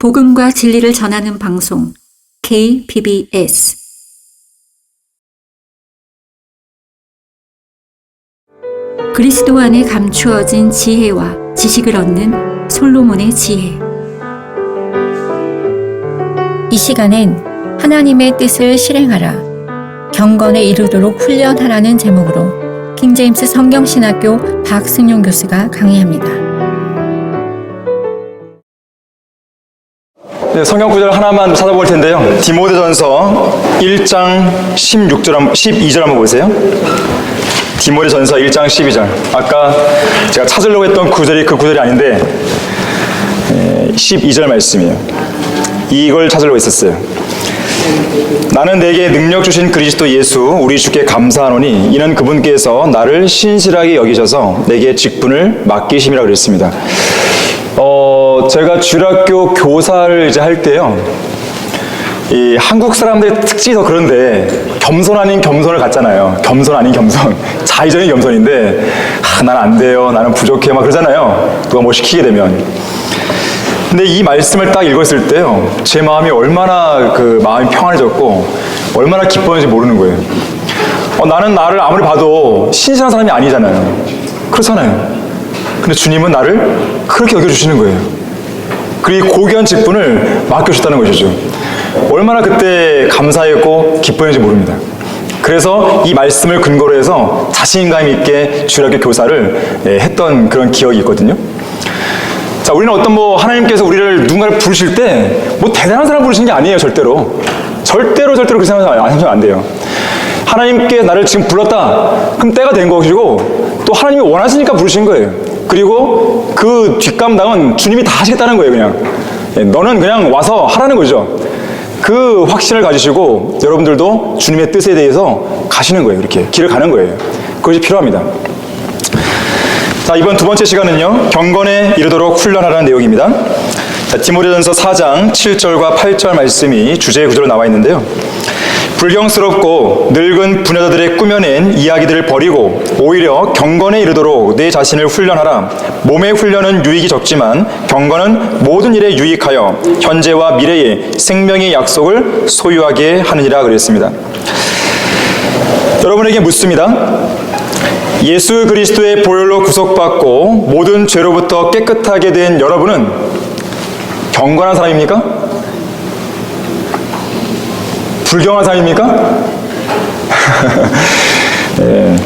복음과 진리를 전하는 방송 KBS 그리스도 안에 감추어진 지혜와 지식을 얻는 솔로몬의 지혜. 이 시간엔 하나님의 뜻을 실행하라, 경건에 이르도록 훈련하라는 제목으로 킹제임스 성경신학교 박승용 교수가 강의합니다. 네, 성경 구절 하나만 찾아볼 텐데요. 디모데전서 1장 12절 한번 보세요. 디모데전서 1장 12절. 아까 제가 찾으려고 했던 구절이 그 구절이 아닌데 12절 말씀이에요. 이걸 찾으려고 했었어요. 나는 내게 능력 주신 그리스도 예수 우리 주께 감사하노니 이는 그분께서 나를 신실하게 여기셔서 내게 직분을 맡기심이라 그랬습니다. 제가 주일학교 교사를 이제 할 때요, 이 한국 사람들의 특징이 더 그런데 겸손 아닌 겸손을 갖잖아요. 겸손 아닌 겸손, 자의적인 겸손인데 난 안 돼요, 나는 부족해 막 그러잖아요. 누가 뭐 시키게 되면. 근데 이 말씀을 딱 읽었을 때요, 제 마음이 얼마나 마음이 평안해졌고 얼마나 기뻤는지 모르는 거예요. 나는 나를 아무리 봐도 신실한 사람이 아니잖아요. 그렇잖아요. 근데 주님은 나를 그렇게 여겨주시는 거예요. 그리고 고귀한 직분을 맡겨주셨다는 것이죠. 얼마나 그때 감사했고 기뻤는지 모릅니다. 그래서 이 말씀을 근거로 해서 자신감 있게 주일학교 교사를 했던 그런 기억이 있거든요. 자, 우리는 하나님께서 우리를 누군가를 부르실 때 대단한 사람 부르시는 게 아니에요. 절대로 그렇게 생각하시면 안 돼요. 하나님께 나를 지금 불렀다, 그럼 때가 된 것이고 또 하나님이 원하시니까 부르신 거예요. 그리고 그 뒷감당은 주님이 다 하시겠다는 거예요. 그냥 너는 그냥 와서 하라는 거죠. 그 확신을 가지시고 여러분들도 주님의 뜻에 대해서 가시는 거예요. 이렇게 길을 가는 거예요. 그것이 필요합니다. 자, 이번 두 번째 시간은요, 경건에 이르도록 훈련하라는 내용입니다. 자, 디모데전서 4장 7절과 8절 말씀이 주제의 구절로 나와 있는데요. 불경스럽고 늙은 부녀자들의 꾸며낸 이야기들을 버리고 오히려 경건에 이르도록 내 자신을 훈련하라. 몸의 훈련은 유익이 적지만 경건은 모든 일에 유익하여 현재와 미래의 생명의 약속을 소유하게 하느니라 그랬습니다. 여러분에게 묻습니다. 예수 그리스도의 보혈로 구속받고 모든 죄로부터 깨끗하게 된 여러분은 경건한 사람입니까? 불경한 사람입니까? 네.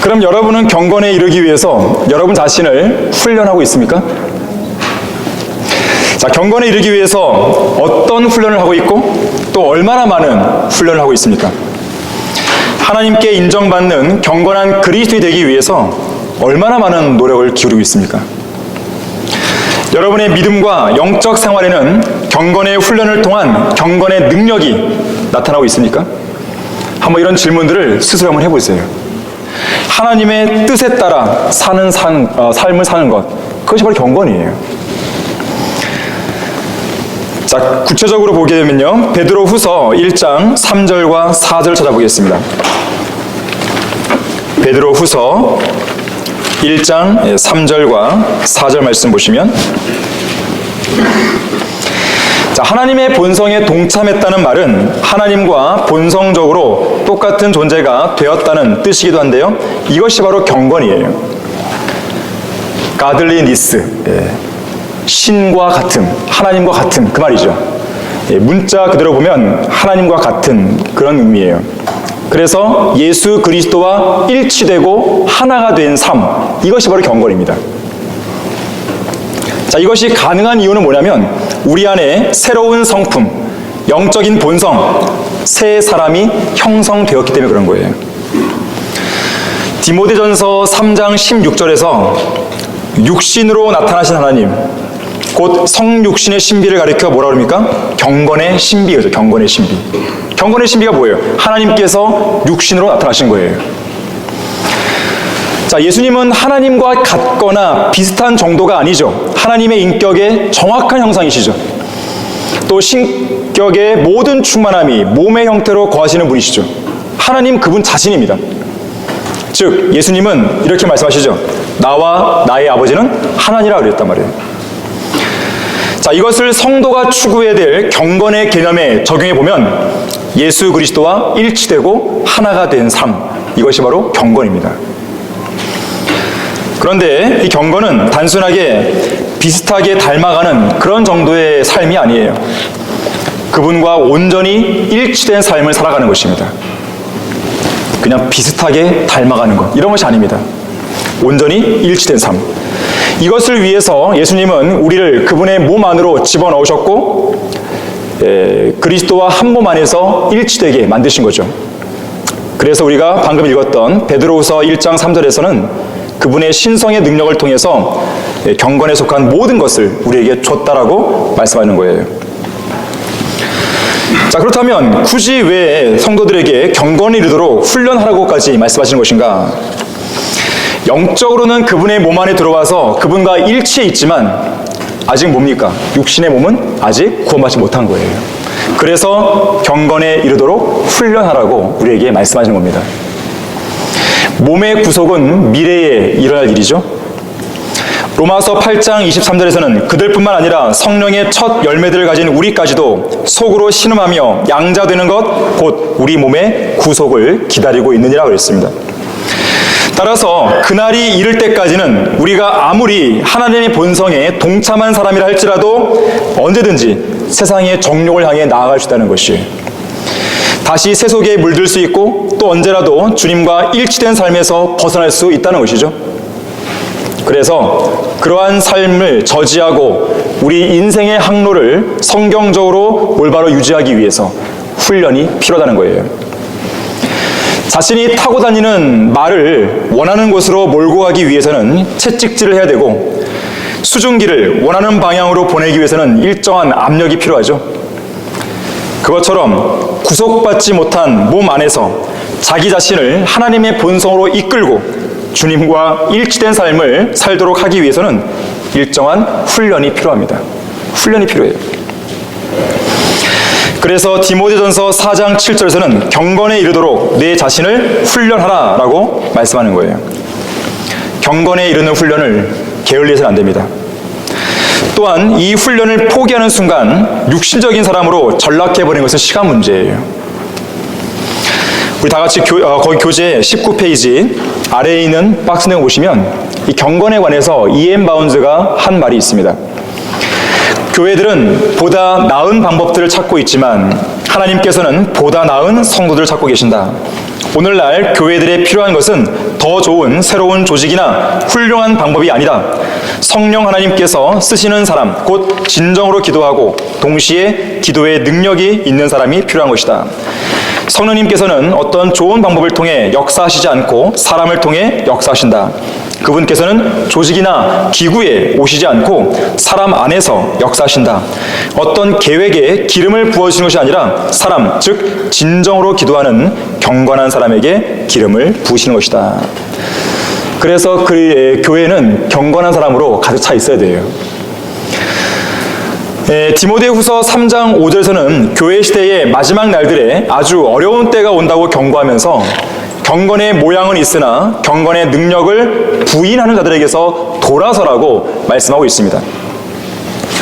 그럼 여러분은 경건에 이르기 위해서 여러분 자신을 훈련하고 있습니까? 자, 경건에 이르기 위해서 어떤 훈련을 하고 있고 또 얼마나 많은 훈련을 하고 있습니까? 하나님께 인정받는 경건한 그리스도인이 되기 위해서 얼마나 많은 노력을 기울이고 있습니까? 여러분의 믿음과 영적 생활에는 경건의 훈련을 통한 경건의 능력이 나타나고 있습니까? 한번 이런 질문들을 스스로 한번 해보세요. 하나님의 뜻에 따라 사는 삶을 사는 것, 그것이 바로 경건이에요. 자, 구체적으로 보게 되면요, 베드로후서 1장 3절과 4절 찾아보겠습니다. 베드로후서 1장 3절과 4절 말씀 보시면, 자, 하나님의 본성에 동참했다는 말은 하나님과 본성적으로 똑같은 존재가 되었다는 뜻이기도 한데요, 이것이 바로 경건이에요. godliness, 신과 같음, 하나님과 같음, 그 말이죠. 문자 그대로 보면 하나님과 같은 그런 의미예요. 그래서 예수 그리스도와 일치되고 하나가 된 삶, 이것이 바로 경건입니다. 자, 이것이 가능한 이유는 뭐냐면 우리 안에 새로운 성품, 영적인 본성, 새 사람이 형성되었기 때문에 그런 거예요. 디모데전서 3장 16절에서 육신으로 나타나신 하나님, 곧 성육신의 신비를 가리켜 뭐라 그럽니까? 경건의 신비죠. 경건의 신비. 경건의 신비가 뭐예요? 하나님께서 육신으로 나타나신 거예요. 자, 예수님은 하나님과 같거나 비슷한 정도가 아니죠. 하나님의 인격의 정확한 형상이시죠. 또 신격의 모든 충만함이 몸의 형태로 거하시는 분이시죠. 하나님 그분 자신입니다. 즉 예수님은 이렇게 말씀하시죠. 나와 나의 아버지는 하나니라 그랬단 말이에요. 자, 이것을 성도가 추구해야 될 경건의 개념에 적용해 보면 예수 그리스도와 일치되고 하나가 된 삶, 이것이 바로 경건입니다. 그런데 이 경건은 단순하게 비슷하게 닮아가는 그런 정도의 삶이 아니에요. 그분과 온전히 일치된 삶을 살아가는 것입니다. 그냥 비슷하게 닮아가는 것, 이런 것이 아닙니다. 온전히 일치된 삶. 이것을 위해서 예수님은 우리를 그분의 몸 안으로 집어넣으셨고 그리스도와 한 몸 안에서 일치되게 만드신 거죠. 그래서 우리가 방금 읽었던 베드로후서 1장 3절에서는 그분의 신성의 능력을 통해서 경건에 속한 모든 것을 우리에게 줬다라고 말씀하는 거예요. 자, 그렇다면 굳이 왜 성도들에게 경건에 이르도록 훈련하라고까지 말씀하시는 것인가? 영적으로는 그분의 몸 안에 들어와서 그분과 일치해 있지만 아직 뭡니까? 육신의 몸은 아직 구원받지 못한 거예요. 그래서 경건에 이르도록 훈련하라고 우리에게 말씀하시는 겁니다. 몸의 구속은 미래에 일어날 일이죠. 로마서 8장 23절에서는 그들뿐만 아니라 성령의 첫 열매들을 가진 우리까지도 속으로 신음하며 양자되는 것 곧 우리 몸의 구속을 기다리고 있느니라 그랬습니다. 따라서 그날이 이를 때까지는 우리가 아무리 하나님의 본성에 동참한 사람이라 할지라도 언제든지 세상의 정욕을 향해 나아갈 수 있다는 것이, 다시 세속에 물들 수 있고 또 언제라도 주님과 일치된 삶에서 벗어날 수 있다는 것이죠. 그래서 그러한 삶을 저지하고 우리 인생의 항로를 성경적으로 올바로 유지하기 위해서 훈련이 필요하다는 거예요. 자신이 타고 다니는 말을 원하는 곳으로 몰고 가기 위해서는 채찍질을 해야 되고, 수증기를 원하는 방향으로 보내기 위해서는 일정한 압력이 필요하죠. 그것처럼 구속받지 못한 몸 안에서 자기 자신을 하나님의 본성으로 이끌고 주님과 일치된 삶을 살도록 하기 위해서는 일정한 훈련이 필요합니다. 훈련이 필요해요. 그래서 디모데전서 4장 7절에서는 경건에 이르도록 내 자신을 훈련하라 라고 말씀하는 거예요. 경건에 이르는 훈련을 게을리해서는 안 됩니다. 또한 이 훈련을 포기하는 순간 육신적인 사람으로 전락해버리는 것은 시간 문제예요. 우리 다 같이 거기 교재 19페이지 아래에 있는 박스 내용 보시면 이 경건에 관해서 E.M. 바운즈가 한 말이 있습니다. 교회들은 보다 나은 방법들을 찾고 있지만 하나님께서는 보다 나은 성도들을 찾고 계신다. 오늘날 교회들에 필요한 것은 더 좋은 새로운 조직이나 훌륭한 방법이 아니다. 성령 하나님께서 쓰시는 사람, 곧 진정으로 기도하고 동시에 기도의 능력이 있는 사람이 필요한 것이다. 성령님께서는 어떤 좋은 방법을 통해 역사하시지 않고 사람을 통해 역사하신다. 그분께서는 조직이나 기구에 오시지 않고 사람 안에서 역사하신다. 어떤 계획에 기름을 부어주시는 것이 아니라 사람, 즉 진정으로 기도하는 경건한 사람에게 기름을 부으시는 것이다. 그래서 그 교회는 경건한 사람으로 가득 차 있어야 돼요. 디모데후서 3장 5절에서는 교회 시대의 마지막 날들에 아주 어려운 때가 온다고 경고하면서 경건의 모양은 있으나 경건의 능력을 부인하는 자들에게서 돌아서라고 말씀하고 있습니다.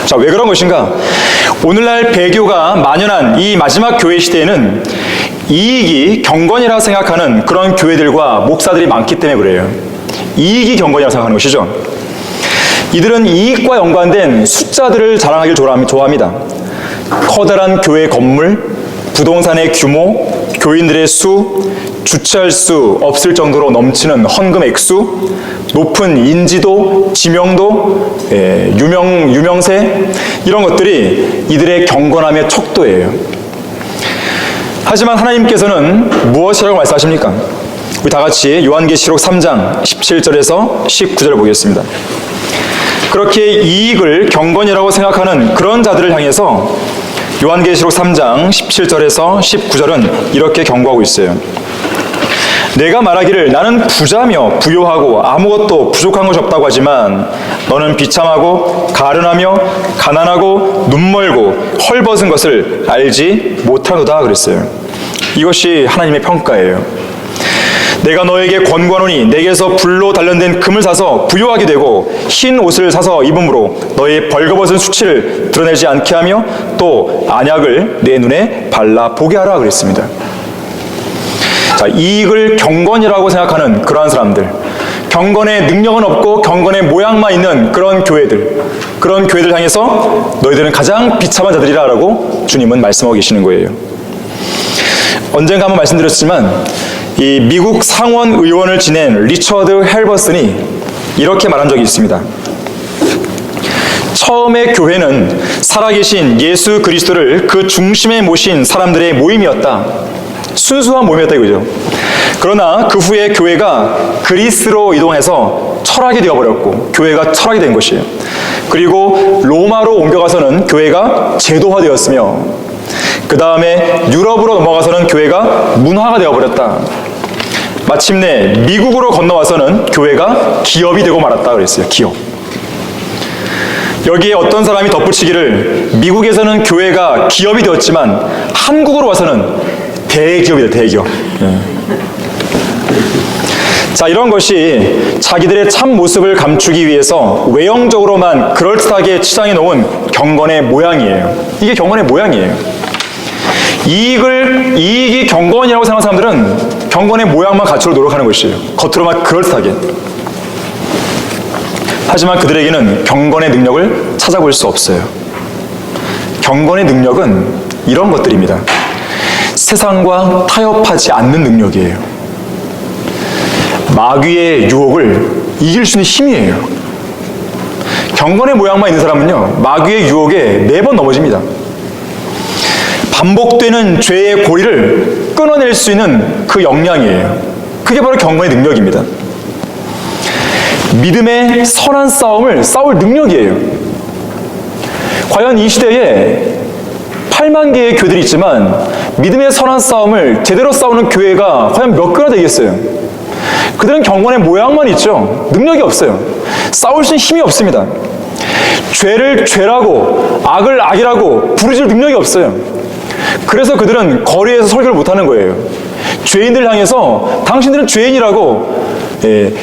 자, 왜 그런 것인가? 오늘날 배교가 만연한 이 마지막 교회 시대에는 이익이 경건이라 생각하는 그런 교회들과 목사들이 많기 때문에 그래요. 이익이 경건이라고 생각하는 것이죠. 이들은 이익과 연관된 숫자들을 자랑하기를 좋아합니다. 커다란 교회 건물, 부동산의 규모, 교인들의 수, 주체할 수 없을 정도로 넘치는 헌금 액수, 높은 인지도, 지명도, 유명세, 이런 것들이 이들의 경건함의 척도예요. 하지만 하나님께서는 무엇이라고 말씀하십니까? 우리 다 같이 요한계시록 3장 17절에서 19절을 보겠습니다. 그렇게 이익을 경건이라고 생각하는 그런 자들을 향해서 요한계시록 3장 17절에서 19절은 이렇게 경고하고 있어요. 내가 말하기를 나는 부자며 부요하고 아무것도 부족한 것이 없다고 하지만 너는 비참하고 가련하며 가난하고 눈멀고 헐벗은 것을 알지 못하노다 그랬어요. 이것이 하나님의 평가예요. 내가 너에게 권고하노니 내게서 불로 단련된 금을 사서 부요하게 되고 흰 옷을 사서 입음으로 너의 벌거벗은 수치를 드러내지 않게 하며 또 안약을 내 눈에 발라 보게 하라 그랬습니다. 자, 이익을 경건이라고 생각하는 그러한 사람들, 경건의 능력은 없고 경건의 모양만 있는 그런 교회들 향해서 너희들은 가장 비참한 자들이라 라고 주님은 말씀하고 계시는 거예요. 언젠가 한번 말씀드렸지만 이 미국 상원 의원을 지낸 리처드 헬버슨이 이렇게 말한 적이 있습니다. 처음에 교회는 살아계신 예수 그리스도를 그 중심에 모신 사람들의 모임이었다. 순수한 모임이었다 이거죠. 그러나 그 후에 교회가 그리스로 이동해서 철학이 되어버렸고 교회가 철학이 된 것이에요. 그리고 로마로 옮겨가서는 교회가 제도화되었으며 그 다음에 유럽으로 넘어가서는 교회가 문화가 되어버렸다. 마침내 미국으로 건너와서는 교회가 기업이 되고 말았다 그랬어요. 기업. 여기에 어떤 사람이 덧붙이기를 미국에서는 교회가 기업이 되었지만 한국으로 와서는 대기업이다. 대기업. 자, 이런 것이 자기들의 참 모습을 감추기 위해서 외형적으로만 그럴듯하게 치장해 놓은 경건의 모양이에요. 이게 경건의 모양이에요. 이익이 경건이라고 생각하는 사람들은 경건의 모양만 갖추려 노력하는 것이에요. 겉으로만 그럴듯하게. 하지만 그들에게는 경건의 능력을 찾아볼 수 없어요. 경건의 능력은 이런 것들입니다. 세상과 타협하지 않는 능력이에요. 마귀의 유혹을 이길 수 있는 힘이에요. 경건의 모양만 있는 사람은요, 마귀의 유혹에 매번 넘어집니다. 반복되는 죄의 고리를 끊어낼 수 있는 그 역량이에요. 그게 바로 경건의 능력입니다. 믿음의 선한 싸움을 싸울 능력이에요. 과연 이 시대에 8만 개의 교회들이 있지만 믿음의 선한 싸움을 제대로 싸우는 교회가 과연 몇 개나 되겠어요? 그들은 경건의 모양만 있죠. 능력이 없어요. 싸울 수 있는 힘이 없습니다. 죄를 죄라고 악을 악이라고 부르질 능력이 없어요. 그래서 그들은 거리에서 설교를 못하는 거예요. 죄인들 향해서 당신들은 죄인이라고,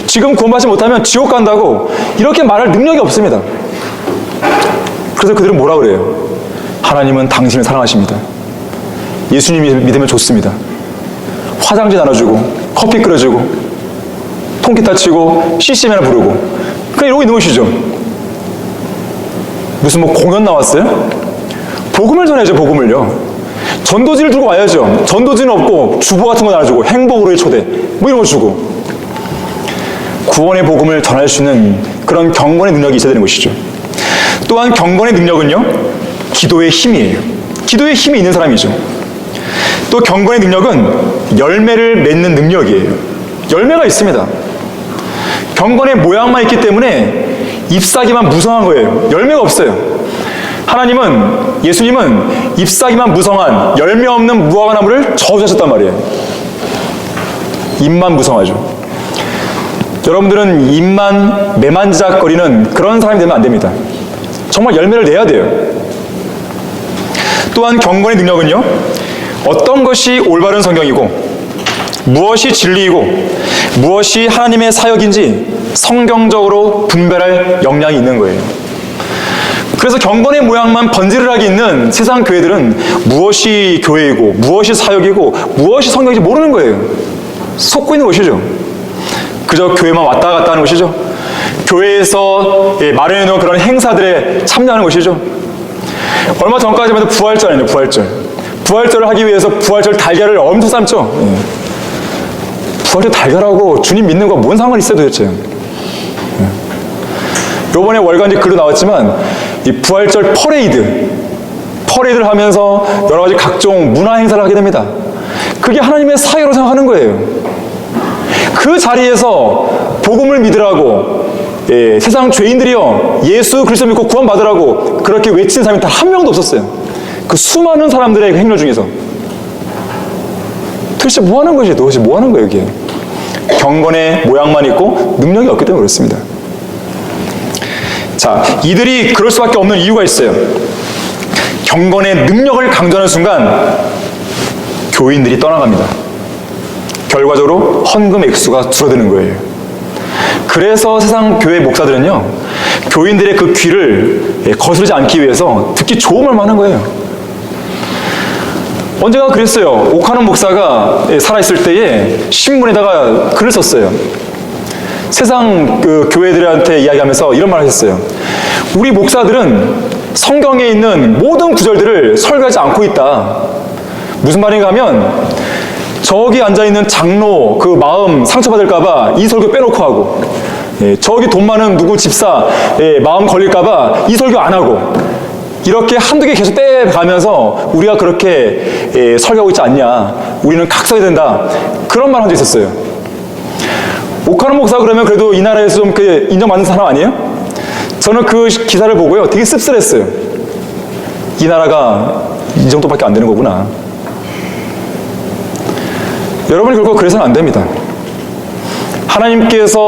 지금 구원받지 못하면 지옥 간다고 이렇게 말할 능력이 없습니다. 그래서 그들은 뭐라 그래요? 하나님은 당신을 사랑하십니다. 예수님이 믿으면 좋습니다. 화장지 나눠주고 커피 끓여주고 통기타 치고 CCM이나 부르고 그냥 이러고 있는 것이죠. 무슨 뭐 공연 나왔어요? 복음을 전해야죠. 복음을요. 전도지를 들고 와야죠. 전도지는 없고 주보 같은 거 나눠주고 행복으로의 초대 뭐 이런 거 주고 구원의 복음을 전할 수 있는 그런 경건의 능력이 있어야 되는 것이죠. 또한 경건의 능력은요, 기도의 힘이에요. 기도의 힘이 있는 사람이죠. 또 경건의 능력은 열매를 맺는 능력이에요. 열매가 있습니다. 경건의 모양만 있기 때문에 잎사귀만 무성한 거예요. 열매가 없어요. 하나님은, 예수님은 잎사귀만 무성한 열매 없는 무화과나무를 저주하셨단 말이에요. 잎만 무성하죠. 여러분들은 잎만 매만지작거리는 그런 사람이 되면 안 됩니다. 정말 열매를 내야 돼요. 또한 경건의 능력은요, 어떤 것이 올바른 성경이고 무엇이 진리이고 무엇이 하나님의 사역인지 성경적으로 분별할 역량이 있는 거예요. 그래서 경건의 모양만 번지르르하게 있는 세상 교회들은 무엇이 교회이고 무엇이 사역이고 무엇이 성경인지 모르는 거예요. 속고 있는 것이죠. 그저 교회만 왔다 갔다 하는 것이죠. 교회에서 마련해 놓은 그런 행사들에 참여하는 것이죠. 얼마 전까지만 해도 부활절 아니에요. 부활절을 하기 위해서 부활절 달걀을 엄청 삶죠. 부활절 달걀하고 주님 믿는 거 뭔 상관이 있어요 도대체. 요번에 월간지 글도 나왔지만 이 부활절 퍼레이드를 하면서 여러 가지 각종 문화 행사를 하게 됩니다. 그게 하나님의 사역으로 생각하는 거예요. 그 자리에서 복음을 믿으라고 세상 죄인들이요 예수 그리스도 믿고 구원 받으라고 그렇게 외친 사람이 단 한 명도 없었어요. 그 수많은 사람들의 행렬 중에서. 도대체 뭐 하는 거지? 도대체 뭐 하는 거예요 이게? 경건의 모양만 있고 능력이 없기 때문에 그렇습니다. 자, 이들이 그럴 수밖에 없는 이유가 있어요. 경건의 능력을 강조하는 순간 교인들이 떠나갑니다. 결과적으로 헌금 액수가 줄어드는 거예요. 그래서 세상 교회 목사들은요, 교인들의 그 귀를 거스르지 않기 위해서 듣기 좋은 말만 하는 거예요. 언제가 그랬어요. 오카노 목사가 살아있을 때에 신문에다가 글을 썼어요. 세상 그 교회들한테 이야기하면서 이런 말을 하셨어요. 우리 목사들은 성경에 있는 모든 구절들을 설교하지 않고 있다. 무슨 말인가 하면 저기 앉아있는 장로 그 마음 상처받을까봐 이 설교 빼놓고 하고, 저기 돈 많은 누구 집사 마음 걸릴까봐 이 설교 안 하고, 이렇게 한두 개 계속 떼가면서 우리가 그렇게 설교하고 있지 않냐, 우리는 각서해야 된다, 그런 말 한 적 있었어요. 오카노 목사 그러면 그래도 이 나라에서 좀 인정받는 사람 아니에요? 저는 그 기사를 보고요 되게 씁쓸했어요. 이 나라가 이 정도밖에 안 되는 거구나. 여러분이 결국 그래서는 안 됩니다. 하나님께서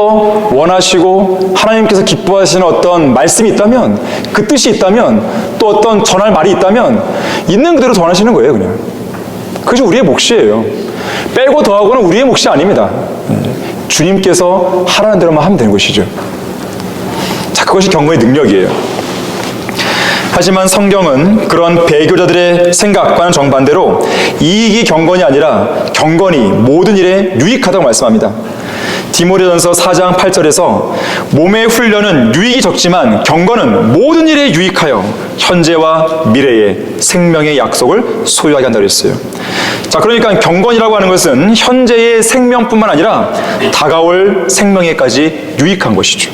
원하시고 하나님께서 기뻐하시는 어떤 말씀이 있다면, 그 뜻이 있다면, 또 어떤 전할 말이 있다면 있는 그대로 전하시는 거예요. 그냥 그것이 우리의 몫이에요. 빼고 더하고는 우리의 몫이 아닙니다. 주님께서 하라는 대로만 하면 되는 것이죠. 자, 그것이 경건의 능력이에요. 하지만 성경은 그런 배교자들의 생각과는 정반대로 이익이 경건이 아니라 경건이 모든 일에 유익하다고 말씀합니다. 디모데전서 4장 8절에서 몸의 훈련은 유익이 적지만 경건은 모든 일에 유익하여 현재와 미래의 생명의 약속을 소유하게 한다고 했어요. 자, 그러니까 경건이라고 하는 것은 현재의 생명뿐만 아니라 다가올 생명에까지 유익한 것이죠.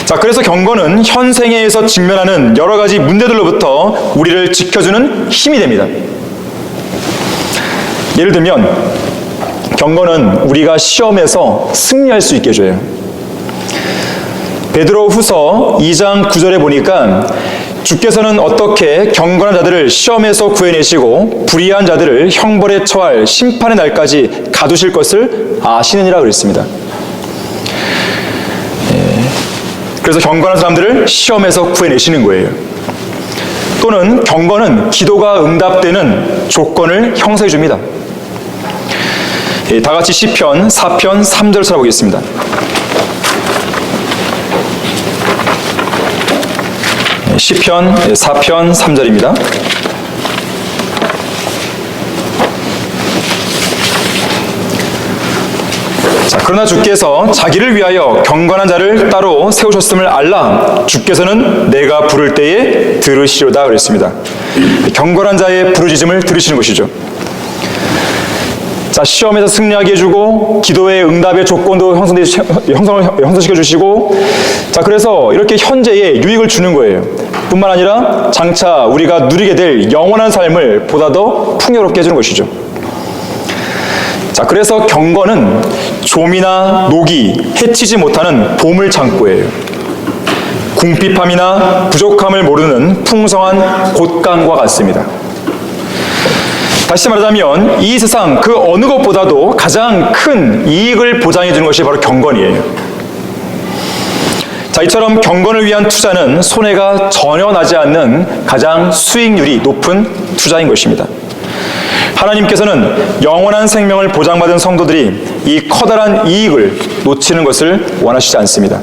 자, 그래서 경건은 현생에서 직면하는 여러 가지 문제들로부터 우리를 지켜주는 힘이 됩니다. 예를 들면 경건은 우리가 시험에서 승리할 수 있게 해줘요. 베드로후서 2장 9절에 보니까 주께서는 어떻게 경건한 자들을 시험에서 구해내시고 불의한 자들을 형벌에 처할 심판의 날까지 가두실 것을 아시느니라 그랬습니다. 그래서 경건한 사람들을 시험에서 구해내시는 거예요. 또는 경건은 기도가 응답되는 조건을 형성해 줍니다. 다 같이 시편 4편 3절 찾아보겠습니다. 시편 4편 3절입니다. 자, 그러나 주께서 자기를 위하여 경건한 자를 따로 세우셨음을 알라. 주께서는 내가 부를 때에 들으시리로다 그랬습니다. 경건한 자의 부르짖음을 들으시는 것이죠. 자, 시험에서 승리하게 해주고 기도의 응답의 조건도 형성시켜 주시고, 자, 그래서 이렇게 현재에 유익을 주는 거예요. 뿐만 아니라 장차 우리가 누리게 될 영원한 삶을 보다 더 풍요롭게 해주는 것이죠. 자, 그래서 경건은 좀이나 녹이 해치지 못하는 보물 창고예요. 궁핍함이나 부족함을 모르는 풍성한 곳간과 같습니다. 다시 말하자면 이 세상 그 어느 것보다도 가장 큰 이익을 보장해 주는 것이 바로 경건이에요. 자, 이처럼 경건을 위한 투자는 손해가 전혀 나지 않는 가장 수익률이 높은 투자인 것입니다. 하나님께서는 영원한 생명을 보장받은 성도들이 이 커다란 이익을 놓치는 것을 원하시지 않습니다.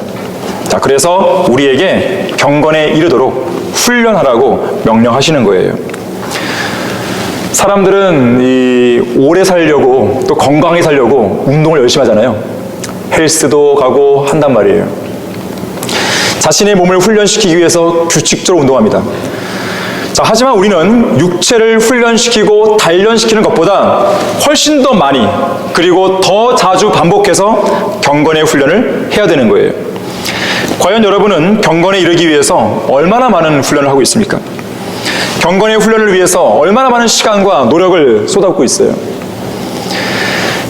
자, 그래서 우리에게 경건에 이르도록 훈련하라고 명령하시는 거예요. 사람들은 오래 살려고 또 건강하게 살려고 운동을 열심히 하잖아요. 헬스도 가고 한단 말이에요. 자신의 몸을 훈련시키기 위해서 규칙적으로 운동합니다. 자, 하지만 우리는 육체를 훈련시키고 단련시키는 것보다 훨씬 더 많이, 그리고 더 자주 반복해서 경건의 훈련을 해야 되는 거예요. 과연 여러분은 경건에 이르기 위해서 얼마나 많은 훈련을 하고 있습니까? 경건의 훈련을 위해서 얼마나 많은 시간과 노력을 쏟아붓고 있어요?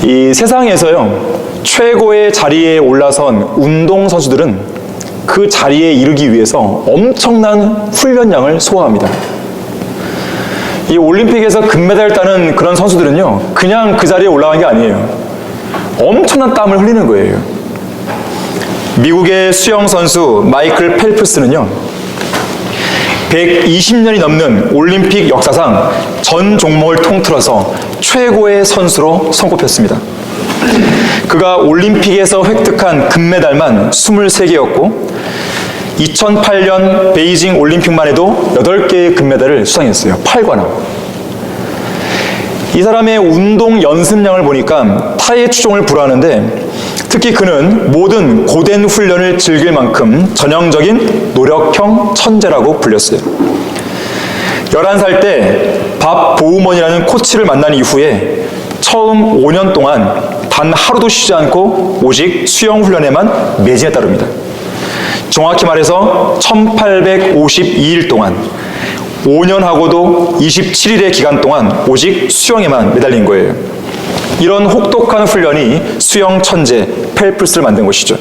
이 세상에서요, 최고의 자리에 올라선 운동선수들은 그 자리에 이르기 위해서 엄청난 훈련량을 소화합니다. 이 올림픽에서 금메달을 따는 그런 선수들은요, 그냥 그 자리에 올라간 게 아니에요. 엄청난 땀을 흘리는 거예요. 미국의 수영 선수 마이클 펠프스는요, 120년이 넘는 올림픽 역사상 전 종목을 통틀어서 최고의 선수로 손꼽혔습니다. 그가 올림픽에서 획득한 금메달만 23개였고 2008년 베이징 올림픽만 해도 8개의 금메달을 수상했어요. 8관왕. 이 사람의 운동 연습량을 보니까 타의 추종을 불허하는데 특히 그는 모든 고된 훈련을 즐길 만큼 전형적인 노력형 천재라고 불렸어요. 11살 때 밥 보우먼이라는 코치를 만난 이후에 처음 5년 동안 단 하루도 쉬지 않고 오직 수영 훈련에만 매진했다 합니다. 정확히 말해서 1852일 동안 5년하고도 27일의 기간 동안 오직 수영에만 매달린 거예요. 이런 혹독한 훈련이 수영 천재 펠프스를 만든 것이죠.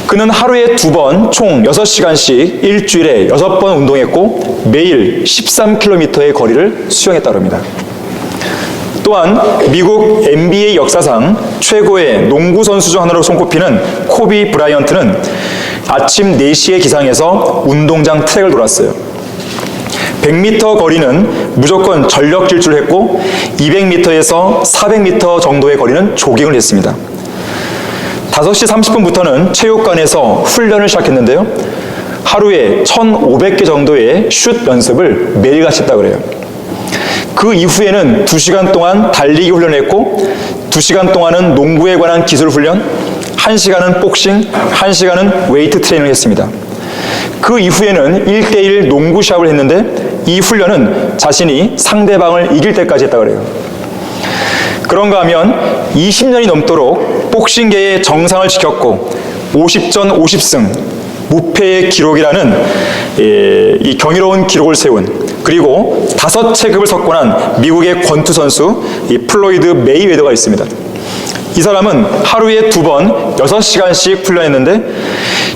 그는 하루에 2번 총 6시간씩 일주일에 6번 운동했고 매일 13km의 거리를 수영했다고 합니다. 또한 미국 NBA 역사상 최고의 농구 선수 중 하나로 손꼽히는 코비 브라이언트는 아침 4시에 기상해서 운동장 트랙을 돌았어요. 100m 거리는 무조건 전력 질주를 했고 200m에서 400m 정도의 거리는 조깅을 했습니다. 5시 30분부터는 체육관에서 훈련을 시작했는데요. 하루에 1,500개 정도의 슛 연습을 매일같이 했다고 그래요. 그 이후에는 2시간 동안 달리기 훈련을 했고 2시간 동안은 농구에 관한 기술 훈련, 1시간은 복싱, 1시간은 웨이트 트레이닝을 했습니다. 그 이후에는 1대1 농구 시합을 했는데 이 훈련은 자신이 상대방을 이길 때까지 했다고 그래요. 그런가 하면 20년이 넘도록 복싱계의 정상을 지켰고 50전 50승 무패의 기록이라는 이 경이로운 기록을 세운 그리고 5체급을 석권한 미국의 권투 선수 이 플로이드 메이웨더가 있습니다. 이 사람은 하루에 2번 6시간씩 훈련했는데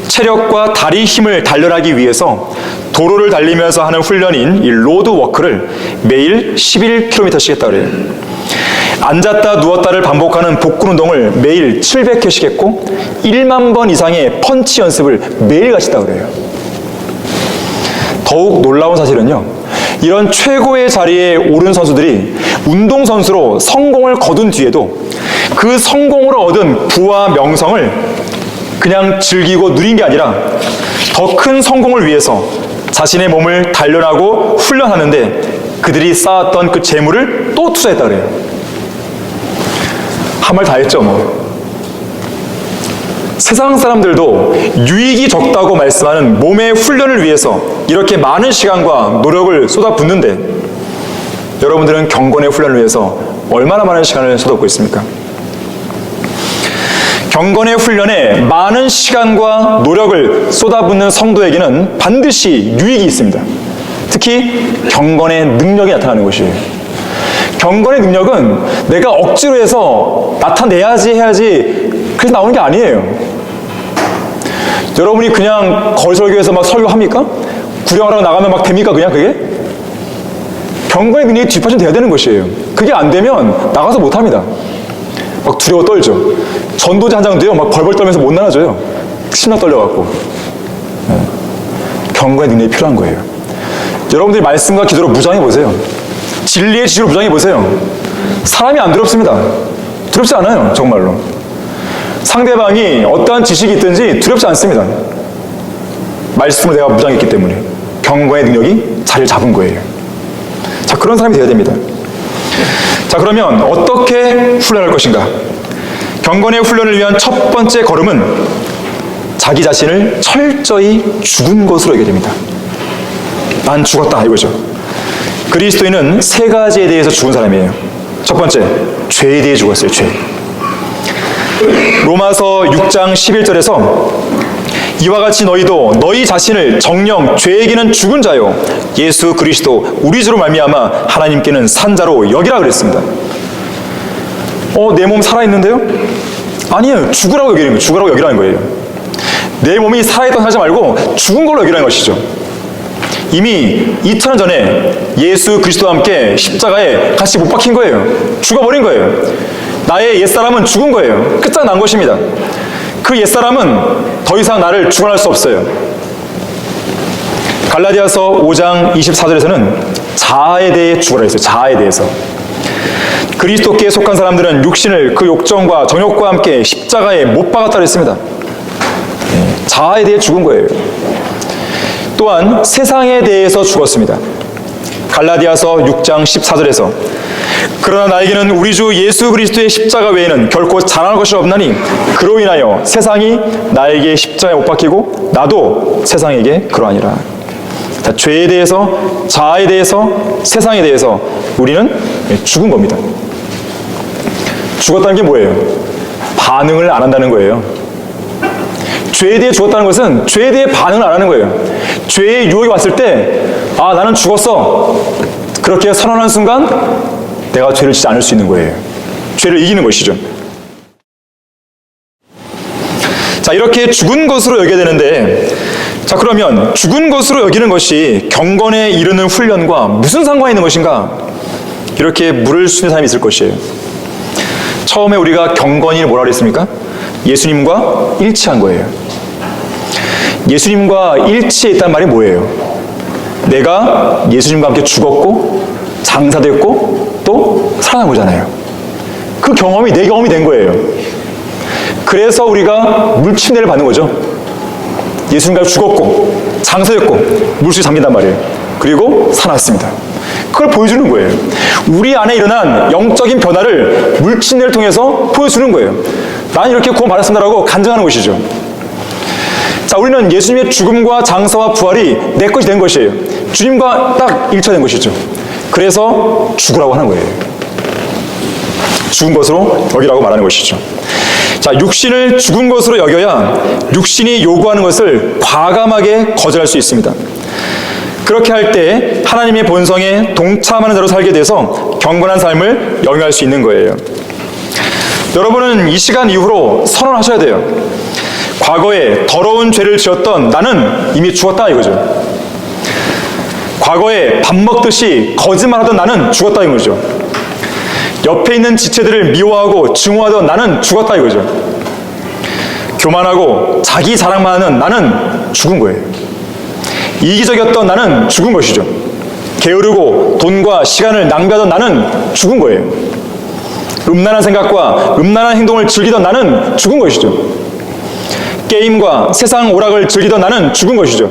체력과 다리 힘을 단련하기 위해서 도로를 달리면서 하는 훈련인 이 로드 워크를 매일 11km씩 했다고 해요. 앉았다 누웠다를 반복하는 복근 운동을 매일 700회씩 했고 1만 번 이상의 펀치 연습을 매일같이 했다고 그래요. 더욱 놀라운 사실은요, 이런 최고의 자리에 오른 선수들이 운동선수로 성공을 거둔 뒤에도 그 성공으로 얻은 부와 명성을 그냥 즐기고 누린 게 아니라 더 큰 성공을 위해서 자신의 몸을 단련하고 훈련하는데 그들이 쌓았던 그 재물을 또 투자했다 그래요. 한 말 다 했죠 뭐. 세상 사람들도 유익이 적다고 말씀하는 몸의 훈련을 위해서 이렇게 많은 시간과 노력을 쏟아붓는데 여러분들은 경건의 훈련을 위해서 얼마나 많은 시간을 쏟아붓고 있습니까? 경건의 훈련에 많은 시간과 노력을 쏟아붓는 성도에게는 반드시 유익이 있습니다. 특히 경건의 능력이 나타나는 것이에요. 경건의 능력은 내가 억지로 해서 나타내야지 해야지 그래서 나오는 게 아니에요. 여러분이 그냥 거리설교에서 막 설교합니까? 구령하러 나가면 막 됩니까 그냥 그게? 경건의 능력이 뒷받침돼야 되는 것이에요. 그게 안 되면 나가서 못합니다. 막 두려워 떨죠. 전도지 한 장도요 막 벌벌 떨면서 못 나가줘요. 심장 떨려갖고. 경건의 능력이 필요한 거예요. 여러분들이 말씀과 기도로 무장해보세요. 진리의 지식으로 무장해보세요. 사람이 안 두렵습니다. 두렵지 않아요 정말로. 상대방이 어떠한 지식이 있든지 두렵지 않습니다. 말씀을 내가 무장했기 때문에 경건의 능력이 자리를 잡은 거예요. 자, 그런 사람이 되어야 됩니다. 자, 그러면 어떻게 훈련할 것인가? 경건의 훈련을 위한 첫 번째 걸음은 자기 자신을 철저히 죽은 것으로 여겨야 됩니다. 난 죽었다 이거죠. 그리스도인은 3가지에 대해서 죽은 사람이에요. 첫 번째, 죄에 대해 죽었어요. 죄. 로마서 6장 11절에서 이와 같이 너희도 너희 자신을 정령 죄에게는 죽은 자요 예수 그리스도 우리 주로 말미암아 하나님께는 산 자로 여기라 그랬습니다. 내 몸 살아있는데요? 아니에요. 죽으라고 여기는 거예요. 죽으라고 여기라는 거예요. 내 몸이 살아있다고 하지 말고 죽은 걸로 여기라는 것이죠. 이미 2000년 전에 예수 그리스도와 함께 십자가에 같이 못 박힌 거예요. 죽어버린 거예요. 나의 옛사람은 죽은 거예요. 끝장난 것입니다. 그 옛사람은 더 이상 나를 주관할 수 없어요. 갈라디아서 5장 24절에서는 자아에 대해 죽으라 했어요. 자아에 대해서. 그리스도께 속한 사람들은 육신을 그 욕정과 정욕과 함께 십자가에 못 박았다 그랬습니다. 자아에 대해 죽은 거예요. 또한 세상에 대해서 죽었습니다. 갈라디아서 6장 14절에서 그러나 나에게는 우리 주 예수 그리스도의 십자가 외에는 결코 자랑할 것이 없나니 그로 인하여 세상이 나에게 십자가에 못 박히고 나도 세상에게 그러하니라. 자, 죄에 대해서, 자아에 대해서, 세상에 대해서 우리는 죽은 겁니다. 죽었다는 게 뭐예요? 반응을 안 한다는 거예요. 죄에 대해 죽었다는 것은 죄에 대해 반응을 안 하는 거예요. 죄의 유혹이 왔을 때, 아, 나는 죽었어. 그렇게 선언한 순간 내가 죄를 짓지 않을 수 있는 거예요. 죄를 이기는 것이죠. 자, 이렇게 죽은 것으로 여겨야 되는데, 자, 그러면 죽은 것으로 여기는 것이 경건에 이르는 훈련과 무슨 상관이 있는 것인가? 이렇게 물을 수 있는 사람이 있을 것이에요. 처음에 우리가 경건이 뭐라 그랬습니까? 예수님과 일치한 거예요. 예수님과 일치했다는 말이 뭐예요? 내가 예수님과 함께 죽었고 장사됐고 또 살아난 거잖아요. 그 경험이 내 경험이 된 거예요. 그래서 우리가 물침례를 받는 거죠. 예수님과 죽었고 장사됐고 물속에 잠긴단 말이에요. 그리고 살아났습니다. 그걸 보여주는 거예요. 우리 안에 일어난 영적인 변화를 물침례를 통해서 보여주는 거예요. 나는 이렇게 구원 받았습니다라고 간증하는 것이죠. 자, 우리는 예수님의 죽음과 장사와 부활이 내 것이 된 것이에요. 주님과 딱 일치된 것이죠. 그래서 죽으라고 하는 거예요. 죽은 것으로 여기라고 말하는 것이죠. 자, 육신을 죽은 것으로 여겨야 육신이 요구하는 것을 과감하게 거절할 수 있습니다. 그렇게 할 때 하나님의 본성에 동참하는 자로 살게 돼서 경건한 삶을 영위할 수 있는 거예요. 여러분은 이 시간 이후로 선언하셔야 돼요. 과거에 더러운 죄를 지었던 나는 이미 죽었다 이거죠. 과거에 밥 먹듯이 거짓말하던 나는 죽었다 이거죠. 옆에 있는 지체들을 미워하고 증오하던 나는 죽었다 이거죠. 교만하고 자기 자랑만 하는 나는 죽은 거예요. 이기적이었던 나는 죽은 것이죠. 게으르고 돈과 시간을 낭비하던 나는 죽은 거예요. 음란한 생각과 음란한 행동을 즐기던 나는 죽은 것이죠. 게임과 세상 오락을 즐기던 나는 죽은 것이죠.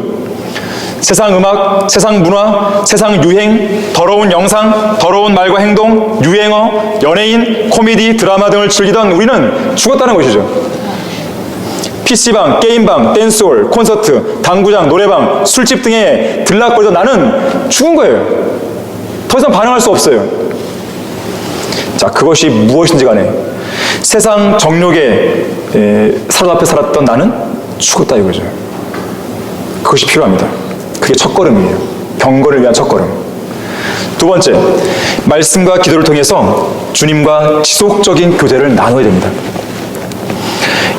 세상 음악, 세상 문화, 세상 유행, 더러운 영상, 더러운 말과 행동, 유행어, 연예인, 코미디, 드라마 등을 즐기던 우리는 죽었다는 것이죠. PC방, 게임방, 댄스홀, 콘서트, 당구장, 노래방, 술집 등에 들락거리던 나는 죽은 거예요. 더 이상 반응할 수 없어요. 자, 그것이 무엇인지 간에 세상 정욕에 사로잡혀 살았던 나는 죽었다 이거죠. 그것이 필요합니다. 그게 첫걸음이에요. 경건을 위한 첫걸음. 두 번째, 말씀과 기도를 통해서 주님과 지속적인 교제를 나눠야 됩니다.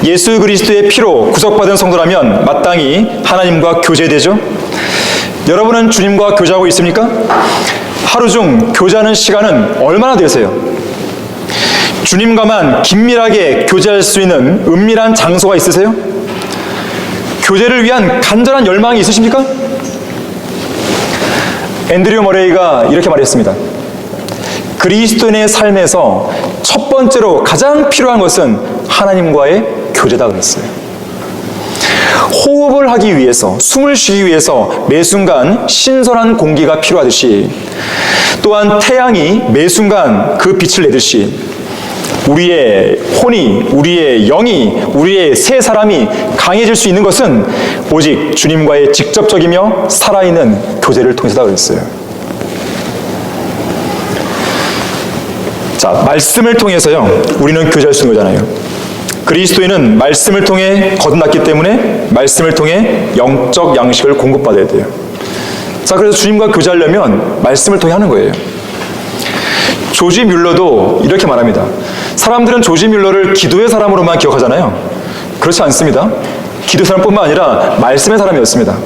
예수 그리스도의 피로 구속받은 성도라면 마땅히 하나님과 교제되죠. 여러분은 주님과 교제하고 있습니까? 하루 중 교제하는 시간은 얼마나 되세요? 주님과만 긴밀하게 교제할 수 있는 은밀한 장소가 있으세요? 교제를 위한 간절한 열망이 있으십니까? 앤드류 머레이가 이렇게 말했습니다. 그리스도인의 삶에서 첫 번째로 가장 필요한 것은 하나님과의 교제다 그랬어요. 호흡을 하기 위해서, 숨을 쉬기 위해서 매 순간 신선한 공기가 필요하듯이 또한 태양이 매 순간 그 빛을 내듯이 우리의 혼이, 우리의 영이, 우리의 새 사람이 강해질 수 있는 것은 오직 주님과의 직접적이며 살아있는 교제를 통해서다 그랬어요. 자, 말씀을 통해서요, 우리는 교제할 수 있는 거잖아요. 그리스도인은 말씀을 통해 거듭났기 때문에 말씀을 통해 영적 양식을 공급받아야 돼요. 자, 그래서 주님과 교제하려면 말씀을 통해 하는 거예요. 조지 뮬러도 이렇게 말합니다. 사람들은 조지 뮬러를 기도의 사람으로만 기억하잖아요. 그렇지 않습니다. 기도의 사람뿐만 아니라 말씀의 사람이었습니다.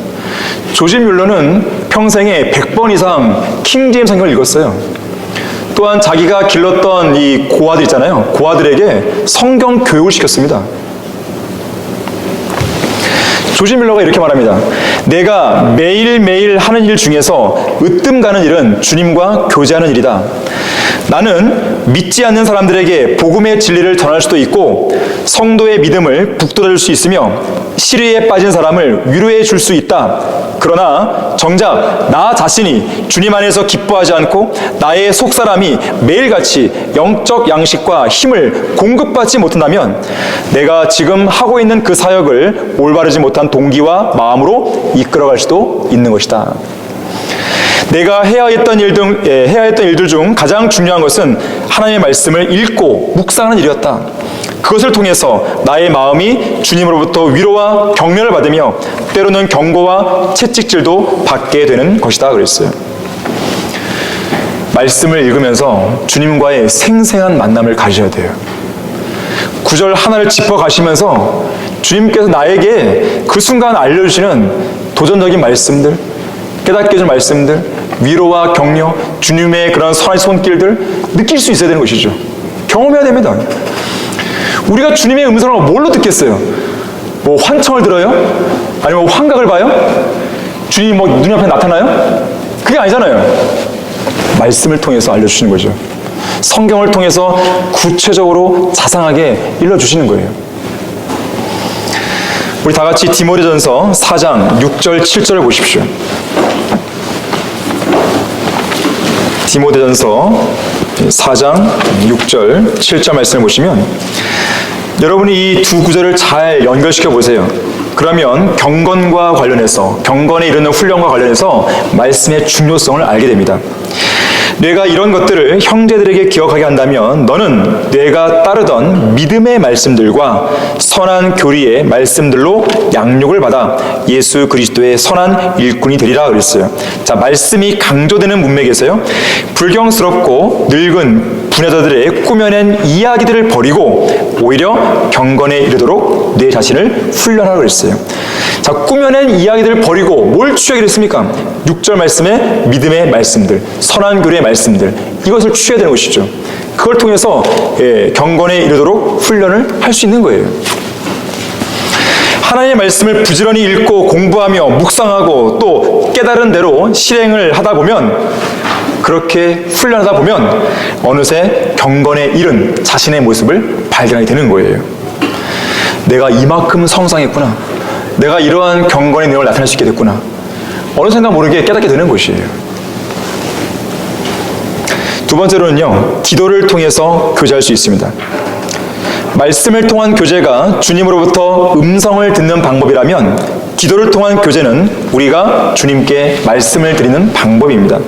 조지 뮬러는 평생에 100번 이상 킹제임스 성경을 읽었어요. 또한 자기가 길렀던 이 고아들 있잖아요. 고아들에게 성경 교육을 시켰습니다. 조지 밀러가 이렇게 말합니다. 내가 매일매일 하는 일 중에서 으뜸 가는 일은 주님과 교제하는 일이다. 나는 믿지 않는 사람들에게 복음의 진리를 전할 수도 있고 성도의 믿음을 북돋아줄 수 있으며 시리에 빠진 사람을 위로해 줄 수 있다. 그러나 정작 나 자신이 주님 안에서 기뻐하지 않고 나의 속사람이 매일같이 영적 양식과 힘을 공급받지 못한다면 내가 지금 하고 있는 그 사역을 올바르지 못한 동기와 마음으로 이끌어갈 수도 있는 것이다. 내가 해야 했던 일들 중 가장 중요한 것은 하나님의 말씀을 읽고 묵상하는 일이었다. 그것을 통해서 나의 마음이 주님으로부터 위로와 격려를 받으며 때로는 경고와 채찍질도 받게 되는 것이다 그랬어요. 말씀을 읽으면서 주님과의 생생한 만남을 가지셔야 돼요. 구절 하나를 짚어 가시면서 주님께서 나에게 그 순간 알려주시는 도전적인 말씀들, 깨닫게 해준 말씀들, 위로와 격려, 주님의 그런 선한 손길들 느낄 수 있어야 되는 것이죠. 경험해야 됩니다. 우리가 주님의 음성을 뭘로 듣겠어요? 뭐 환청을 들어요? 아니면 환각을 봐요? 주님이 뭐 눈앞에 나타나요? 그게 아니잖아요. 말씀을 통해서 알려주시는 거죠. 성경을 통해서 구체적으로 자상하게 일러주시는 거예요. 우리 다 같이 디모데전서 4장 6절 7절을 보십시오. 디모데전서 4장 6절 7절 말씀을 보시면 여러분이 이 두 구절을 잘 연결시켜 보세요. 그러면 경건과 관련해서, 경건에 이르는 훈련과 관련해서 말씀의 중요성을 알게 됩니다. 내가 이런 것들을 형제들에게 기억하게 한다면 너는 내가 따르던 믿음의 말씀들과 선한 교리의 말씀들로 양육을 받아 예수 그리스도의 선한 일꾼이 되리라 그랬어요. 자, 말씀이 강조되는 문맥에서요, 불경스럽고 늙은 부녀자들의 꾸며낸 이야기들을 버리고 오히려 경건에 이르도록 내 자신을 훈련하라 그랬어요. 자, 꾸며낸 이야기들을 버리고 뭘 취하기로 했습니까? 6절 말씀에 믿음의 말씀들, 선한 교리의 말씀들, 이것을 취해야 되는 것이죠. 그걸 통해서 경건에 이르도록 훈련을 할 수 있는 거예요. 하나님의 말씀을 부지런히 읽고 공부하며 묵상하고 또 깨달은 대로 실행을 하다 보면, 그렇게 훈련하다 보면 어느새 경건에 이른 자신의 모습을 발견하게 되는 거예요. 내가 이만큼 성장했구나. 내가 이러한 경건의 내용을 나타낼 수 있게 됐구나. 어느샌가 모르게 깨닫게 되는 것이에요. 두 번째로는요, 기도를 통해서 교제할 수 있습니다. 말씀을 통한 교제가 주님으로부터 음성을 듣는 방법이라면 기도를 통한 교제는 우리가 주님께 말씀을 드리는 방법입니다.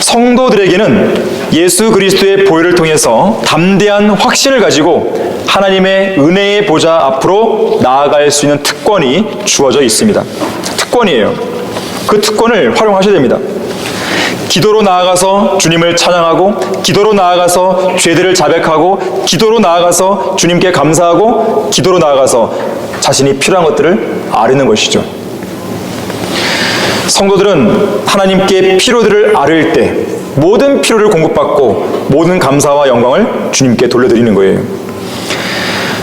성도들에게는 예수 그리스도의 보혈을 통해서 담대한 확신을 가지고 하나님의 은혜의 보좌 앞으로 나아갈 수 있는 특권이 주어져 있습니다. 특권이에요. 그 특권을 활용하셔야 됩니다. 기도로 나아가서 주님을 찬양하고, 기도로 나아가서 죄들을 자백하고, 기도로 나아가서 주님께 감사하고, 기도로 나아가서 자신이 필요한 것들을 아뢰는 것이죠. 성도들은 하나님께 필요들을 아뢰일 때 모든 필요를 공급받고 모든 감사와 영광을 주님께 돌려드리는 거예요.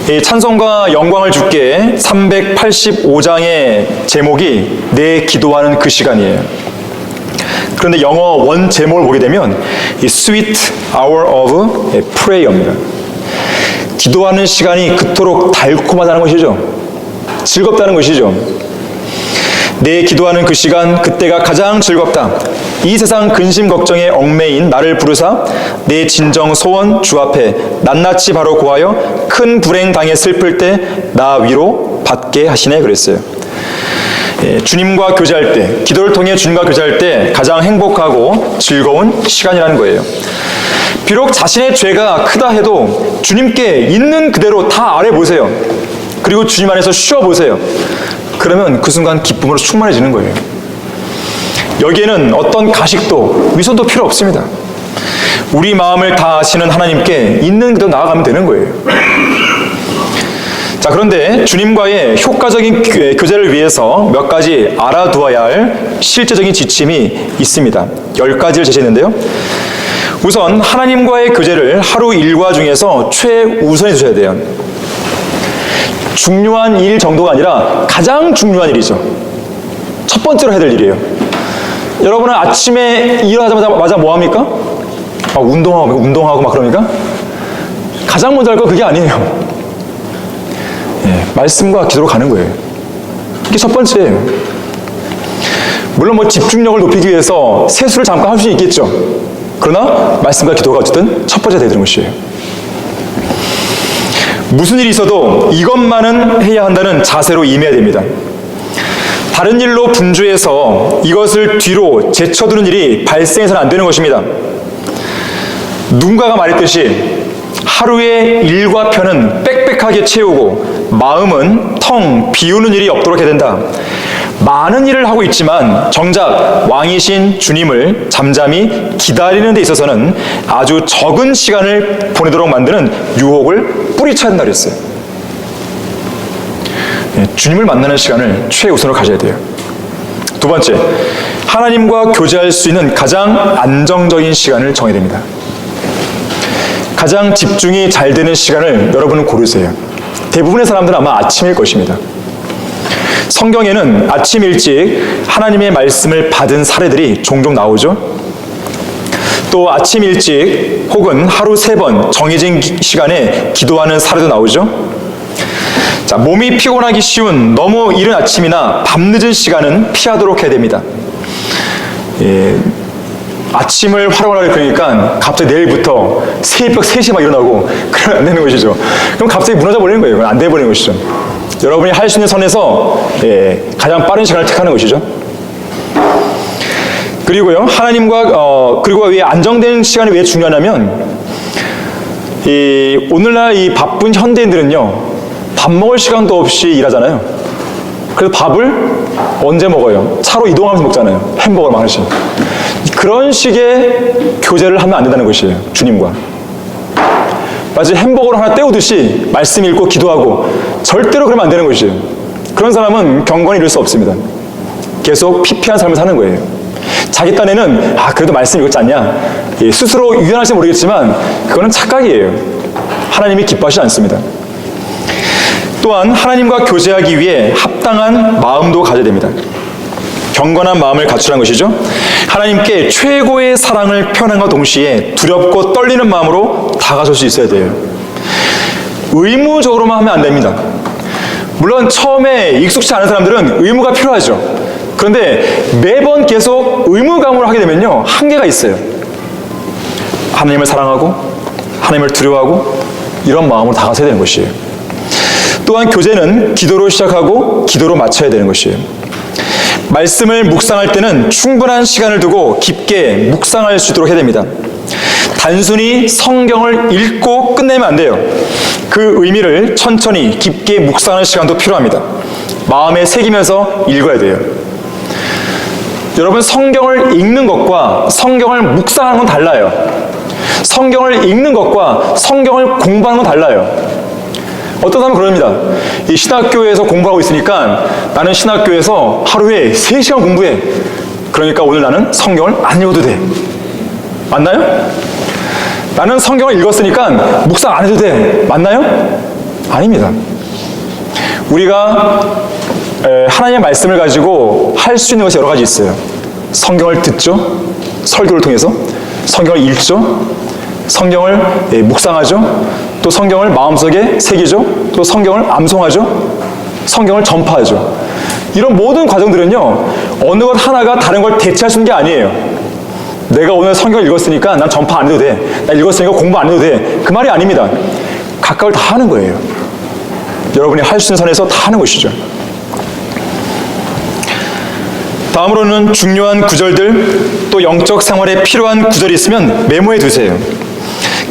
이 찬송과 영광을 주께 385장의 제목이 내 기도하는 그 시간이에요. 그런데 영어 원 제목을 보게 되면 이 Sweet Hour of Prayer입니다. 기도하는 시간이 그토록 달콤하다는 것이죠. 즐겁다는 것이죠. 내 기도하는 그 시간, 그때가 가장 즐겁다. 이 세상 근심 걱정에 얽매인 나를 부르사 내 진정 소원 주 앞에 낱낱이 바로 고하여 큰 불행 당해 슬플 때 나 위로 받게 하시네 그랬어요. 주님과 교제할 때, 기도를 통해 주님과 교제할 때 가장 행복하고 즐거운 시간이라는 거예요. 비록 자신의 죄가 크다 해도 주님께 있는 그대로 다 아뢰보세요. 그리고 주님 안에서 쉬어보세요. 그러면 그 순간 기쁨으로 충만해지는 거예요. 여기에는 어떤 가식도 위선도 필요 없습니다. 우리 마음을 다 아시는 하나님께 있는 그대로 나아가면 되는 거예요. 자, 그런데 주님과의 효과적인 교제를 위해서 몇 가지 알아두어야 할 실제적인 지침이 있습니다. 10가지를 제시했는데요. 우선 하나님과의 교제를 하루 일과 중에서 최우선에 두셔야 돼요. 중요한 일 정도가 아니라 가장 중요한 일이죠. 첫 번째로 해야 될 일이에요. 여러분은 아침에 일어나자마자 뭐 합니까? 운동하고 막 그럽니까? 가장 먼저 할 거 그게 아니에요. 말씀과 기도로 가는 거예요. 이게 첫 번째예요. 물론 뭐 집중력을 높이기 위해서 세수를 잠깐 할 수 있겠죠. 그러나 말씀과 기도가 어쨌든 첫 번째 되는 것이에요. 무슨 일이 있어도 이것만은 해야 한다는 자세로 임해야 됩니다. 다른 일로 분주해서 이것을 뒤로 제쳐두는 일이 발생해서는 안 되는 것입니다. 누군가가 말했듯이 하루의 일과 편은 빽빽하게 채우고 마음은 텅 비우는 일이 없도록 해야 된다. 많은 일을 하고 있지만 정작 왕이신 주님을 잠잠히 기다리는 데 있어서는 아주 적은 시간을 보내도록 만드는 유혹을 뿌리쳐야 한다고 했어요. 주님을 만나는 시간을 최우선으로 가져야 돼요. 두 번째, 하나님과 교제할 수 있는 가장 안정적인 시간을 정해야 됩니다. 가장 집중이 잘 되는 시간을 여러분은 고르세요. 대부분의 사람들은 아마 아침일 것입니다. 성경에는 아침 일찍 하나님의 말씀을 받은 사례들이 종종 나오죠. 또 아침 일찍 혹은 하루 3번 정해진 시간에 기도하는 사례도 나오죠. 자, 몸이 피곤하기 쉬운 너무 이른 아침이나 밤늦은 시간은 피하도록 해야 됩니다. 아침을 활용하려고 그러니까 갑자기 내일부터 새벽 3시에 막 일어나고 그러면 안 되는 것이죠. 그럼 갑자기 무너져 버리는 거예요. 그건 안 돼 버리는 것이죠. 여러분이 할 수 있는 선에서 가장 빠른 시간을 택하는 것이죠. 그리고요, 하나님과 그리고 왜 안정된 시간이 왜 중요하냐면 오늘날 이 바쁜 현대인들은요, 밥 먹을 시간도 없이 일하잖아요. 그래서 밥을 언제 먹어요? 차로 이동하면서 먹잖아요. 햄버거를 막 하나씩. 그런 식의 교제를 하면 안 된다는 것이에요. 주님과. 마치 햄버거를 하나 때우듯이 말씀 읽고 기도하고 절대로 그러면 안 되는 것이에요. 그런 사람은 경건히 이룰 수 없습니다. 계속 피폐한 삶을 사는 거예요. 자기 딴에는 그래도 말씀 읽었지 않냐? 스스로 유연할지 모르겠지만 그거는 착각이에요. 하나님이 기뻐하시지 않습니다. 또한 하나님과 교제하기 위해 합당한 마음도 가져야 됩니다. 경건한 마음을 갖추라는 것이죠. 하나님께 최고의 사랑을 표현함과 동시에 두렵고 떨리는 마음으로 다가설 수 있어야 돼요. 의무적으로만 하면 안 됩니다. 물론 처음에 익숙치 않은 사람들은 의무가 필요하죠. 그런데 매번 계속 의무감으로 하게 되면요, 한계가 있어요. 하나님을 사랑하고 하나님을 두려워하고 이런 마음으로 다가서야 되는 것이에요. 또한 교제는 기도로 시작하고 기도로 마쳐야 되는 것이에요. 말씀을 묵상할 때는 충분한 시간을 두고 깊게 묵상할 수 있도록 해야 됩니다. 단순히 성경을 읽고 끝내면 안 돼요. 그 의미를 천천히 깊게 묵상하는 시간도 필요합니다. 마음에 새기면서 읽어야 돼요. 여러분, 성경을 읽는 것과 성경을 묵상하는 건 달라요. 성경을 읽는 것과 성경을 공부하는 건 달라요. 어떤 사람은 그럽니다. 이 신학교에서 공부하고 있으니까 나는 신학교에서 하루에 3시간 공부해. 그러니까 오늘 나는 성경을 안 읽어도 돼. 맞나요? 나는 성경을 읽었으니까 묵상 안 해도 돼. 맞나요? 아닙니다. 우리가 하나님의 말씀을 가지고 할 수 있는 것이 여러 가지 있어요. 성경을 듣죠. 설교를 통해서. 성경을 읽죠. 성경을 묵상하죠. 또 성경을 마음속에 새기죠. 또 성경을 암송하죠. 성경을 전파하죠. 이런 모든 과정들은요, 어느 것 하나가 다른 걸 대체할 수 있는 게 아니에요. 내가 오늘 성경을 읽었으니까 난 전파 안 해도 돼. 나 읽었으니까 공부 안 해도 돼. 그 말이 아닙니다. 각각을 다 하는 거예요. 여러분이 할 수 있는 선에서 다 하는 것이죠. 다음으로는 중요한 구절들, 또 영적 생활에 필요한 구절이 있으면 메모해 두세요.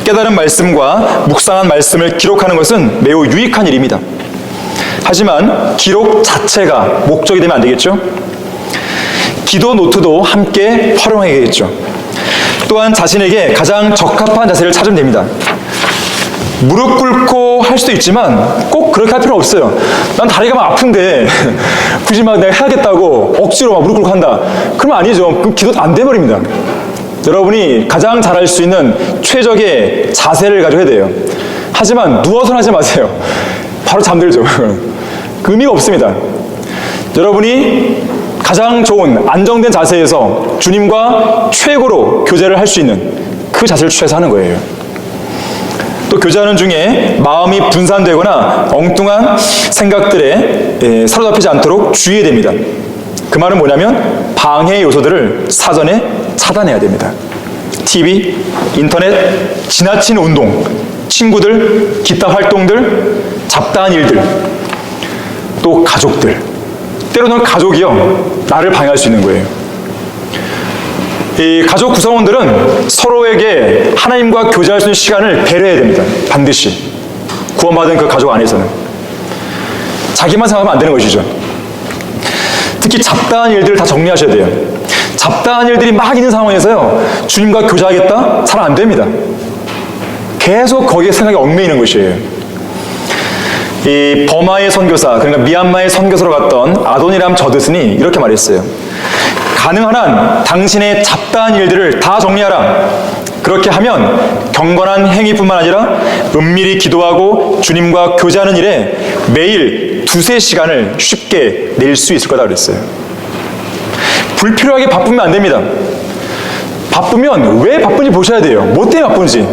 깨달은 말씀과 묵상한 말씀을 기록하는 것은 매우 유익한 일입니다. 하지만 기록 자체가 목적이 되면 안 되겠죠? 기도 노트도 함께 활용해야겠죠. 또한 자신에게 가장 적합한 자세를 찾으면 됩니다. 무릎 꿇고 할 수도 있지만 꼭 그렇게 할 필요 없어요. 난 다리가 막 아픈데 굳이 막 내가 해야겠다고 억지로 막 무릎 꿇고 한다. 그러면 아니죠. 그럼 기도 안 돼버립니다. 여러분이 가장 잘할 수 있는 최적의 자세를 가지고 해야 돼요. 하지만 누워서는 하지 마세요. 바로 잠들죠. 의미가 없습니다. 여러분이 가장 좋은 안정된 자세에서 주님과 최고로 교제를 할 수 있는 그 자세를 취해서 하는 거예요. 또 교제하는 중에 마음이 분산되거나 엉뚱한 생각들에 사로잡히지 않도록 주의해야 됩니다. 그 말은 뭐냐면 방해 요소들을 사전에 차단해야 됩니다. TV, 인터넷, 지나친 운동, 친구들, 기타 활동들, 잡다한 일들, 또 가족들. 때로는 가족이요, 나를 방해할 수 있는 거예요. 이 가족 구성원들은 서로에게 하나님과 교제할 수 있는 시간을 배려해야 됩니다. 반드시. 구원받은 그 가족 안에서는. 자기만 생각하면 안 되는 것이죠. 특히 잡다한 일들을 다 정리하셔야 돼요. 잡다한 일들이 막 있는 상황에서요, 주님과 교제하겠다? 잘 안 됩니다. 계속 거기에 생각이 얽매이는 것이에요. 이 버마의 선교사, 그러니까 미얀마의 선교사로 갔던 아도니람 저드슨이 이렇게 말했어요. 가능한 한 당신의 잡다한 일들을 다 정리하라. 그렇게 하면 경건한 행위뿐만 아니라 은밀히 기도하고 주님과 교제하는 일에 매일 2-3시간을 쉽게 낼 수 있을 거다 그랬어요. 불필요하게 바쁘면 안 됩니다. 바쁘면 왜 바쁜지 보셔야 돼요. 뭐 때문에 바쁜지.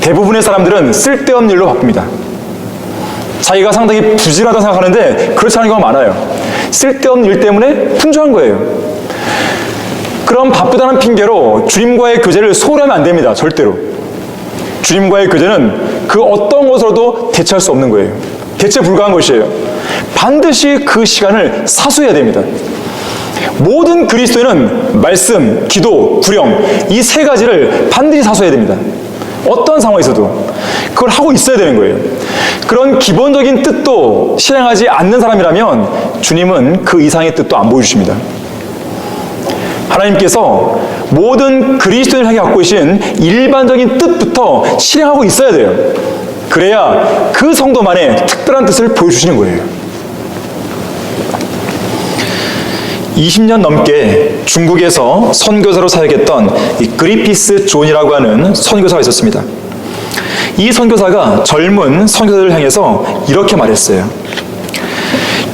대부분의 사람들은 쓸데없는 일로 바쁩니다. 자기가 상당히 부지런하다고 생각하는데 그렇지 않은 경우가 많아요. 쓸데없는 일 때문에 분주한 거예요. 그럼 바쁘다는 핑계로 주님과의 교제를 소홀히 하면 안 됩니다. 절대로. 주님과의 교제는 그 어떤 것으로도 대체할 수 없는 거예요. 대체 불가한 것이에요. 반드시 그 시간을 사수해야 됩니다. 모든 그리스도인은 말씀, 기도, 구령 이 3가지를 반드시 사수해야 됩니다. 어떤 상황에서도 그걸 하고 있어야 되는 거예요. 그런 기본적인 뜻도 실행하지 않는 사람이라면 주님은 그 이상의 뜻도 안 보여주십니다. 하나님께서 모든 그리스도인을 향해 갖고 계신 일반적인 뜻부터 실행하고 있어야 돼요. 그래야 그 성도만의 특별한 뜻을 보여주시는 거예요. 20년 넘게 중국에서 선교사로 사역했던 이 그리피스 존이라고 하는 선교사가 있었습니다. 이 선교사가 젊은 선교사들을 향해서 이렇게 말했어요.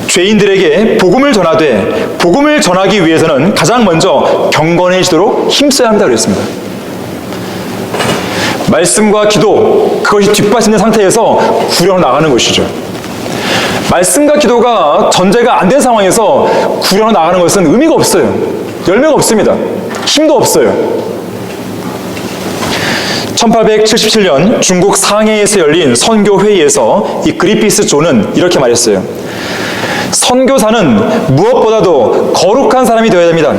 죄인들에게 복음을 전하되 복음을 전하기 위해서는 가장 먼저 경건해지도록 힘써야 합니다 그랬습니다. 말씀과 기도, 그것이 뒷받침된 상태에서 구령으로 나가는 것이죠. 말씀과 기도가 전제가 안 된 상황에서 구령으로 나가는 것은 의미가 없어요. 열매가 없습니다. 힘도 없어요. 1877년 중국 상해에서 열린 선교회의에서 이 그리피스 존은 이렇게 말했어요. 선교사는 무엇보다도 거룩한 사람이 되어야 됩니다.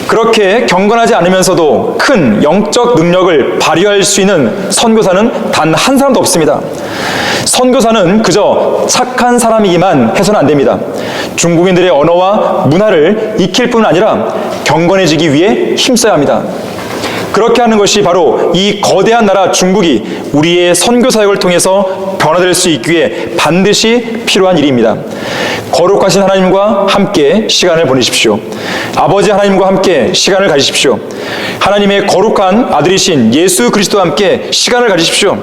그렇게 경건하지 않으면서도 큰 영적 능력을 발휘할 수 있는 선교사는 단 한 사람도 없습니다. 선교사는 그저 착한 사람이기만 해서는 안 됩니다. 중국인들의 언어와 문화를 익힐 뿐 아니라 경건해지기 위해 힘써야 합니다. 그렇게 하는 것이 바로 이 거대한 나라 중국이 우리의 선교 사역을 통해서 변화될 수 있기 위해 반드시 필요한 일입니다. 거룩하신 하나님과 함께 시간을 보내십시오. 아버지 하나님과 함께 시간을 가지십시오. 하나님의 거룩한 아들이신 예수 그리스도와 함께 시간을 가지십시오.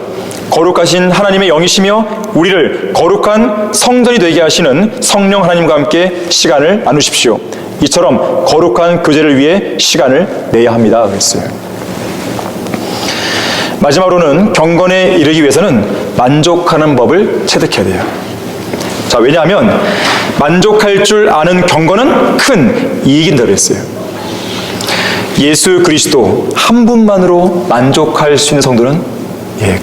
거룩하신 하나님의 영이시며 우리를 거룩한 성전이 되게 하시는 성령 하나님과 함께 시간을 나누십시오. 이처럼 거룩한 교제를 위해 시간을 내야 합니다. 그랬어요. 마지막으로는 경건에 이르기 위해서는 만족하는 법을 체득해야 돼요. 자, 왜냐하면 만족할 줄 아는 경건은 큰 이익인다 그랬어요. 예수 그리스도 한 분만으로 만족할 수 있는 성도는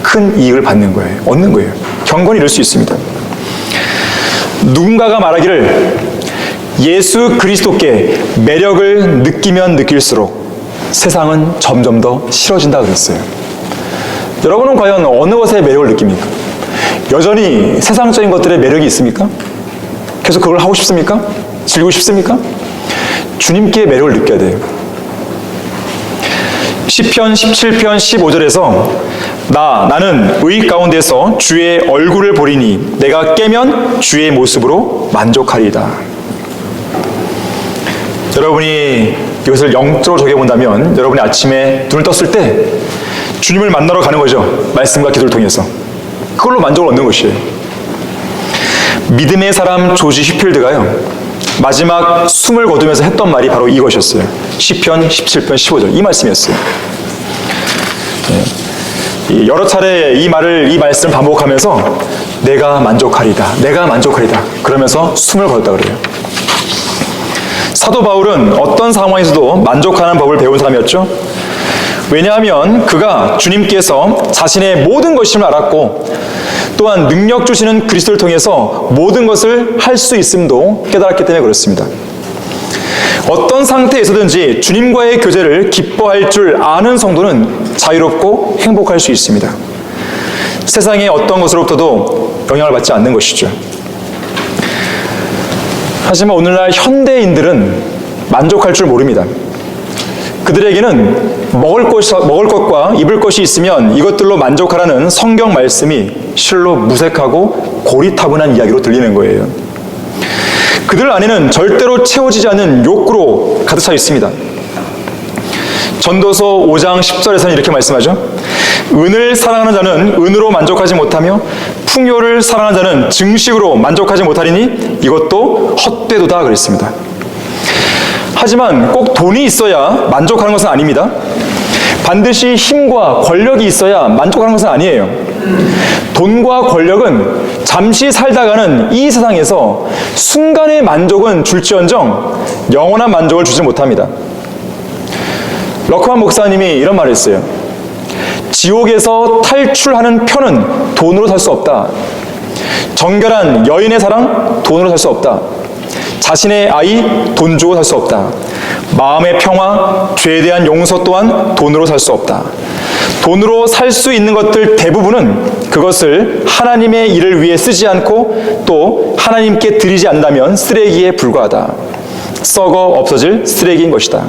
큰 이익을 받는 거예요. 얻는 거예요. 경건이 이룰 수 있습니다. 누군가가 말하기를 예수 그리스도께 매력을 느끼면 느낄수록 세상은 점점 더 싫어진다 그랬어요. 여러분은 과연 어느 것에 매력을 느낍니까? 여전히 세상적인 것들에 매력이 있습니까? 계속 그걸 하고 싶습니까? 즐기고 싶습니까? 주님께 매력을 느껴야 돼요. 시편 17편 15절에서 나는 의 가운데서 주의 얼굴을 보리니 내가 깨면 주의 모습으로 만족하리이다. 여러분이 이것을 영적으로 적용해본다면 여러분이 아침에 눈을 떴을 때 주님을 만나러 가는 거죠. 말씀과 기도를 통해서. 그걸로 만족을 얻는 것이에요. 믿음의 사람 조지 휘필드가요, 마지막 숨을 거두면서 했던 말이 바로 이것이었어요. 시편 17편 15절 이 말씀이었어요. 여러 차례 이 말씀을 반복하면서 내가 만족하리다, 내가 만족하리다 그러면서 숨을 거뒀다 그래요. 사도 바울은 어떤 상황에서도 만족하는 법을 배운 사람이었죠. 왜냐하면 그가 주님께서 자신의 모든 것임을 알았고 또한 능력 주시는 그리스도를 통해서 모든 것을 할 수 있음도 깨달았기 때문에 그렇습니다. 어떤 상태에서든지 주님과의 교제를 기뻐할 줄 아는 성도는 자유롭고 행복할 수 있습니다. 세상의 어떤 것으로부터도 영향을 받지 않는 것이죠. 하지만 오늘날 현대인들은 만족할 줄 모릅니다. 그들에게는 먹을 것과 입을 것이 있으면 이것들로 만족하라는 성경 말씀이 실로 무색하고 고리타분한 이야기로 들리는 거예요. 그들 안에는 절대로 채워지지 않는 욕구로 가득 차 있습니다. 전도서 5장 10절에서는 이렇게 말씀하죠. 은을 사랑하는 자는 은으로 만족하지 못하며 풍요를 사랑하는 자는 증식으로 만족하지 못하리니 이것도 헛되도다 그랬습니다. 하지만 꼭 돈이 있어야 만족하는 것은 아닙니다. 반드시 힘과 권력이 있어야 만족하는 것은 아니에요. 돈과 권력은 잠시 살다가는 이 세상에서 순간의 만족은 줄지언정 영원한 만족을 주지 못합니다. 러크만 목사님이 이런 말을 했어요. 지옥에서 탈출하는 편은 돈으로 살 수 없다. 정결한 여인의 사랑 돈으로 살 수 없다. 자신의 아이 돈 주고 살 수 없다. 마음의 평화, 죄에 대한 용서 또한 돈으로 살 수 없다. 돈으로 살 수 있는 것들 대부분은 그것을 하나님의 일을 위해 쓰지 않고 또 하나님께 드리지 않는다면 쓰레기에 불과하다. 썩어 없어질 쓰레기인 것이다.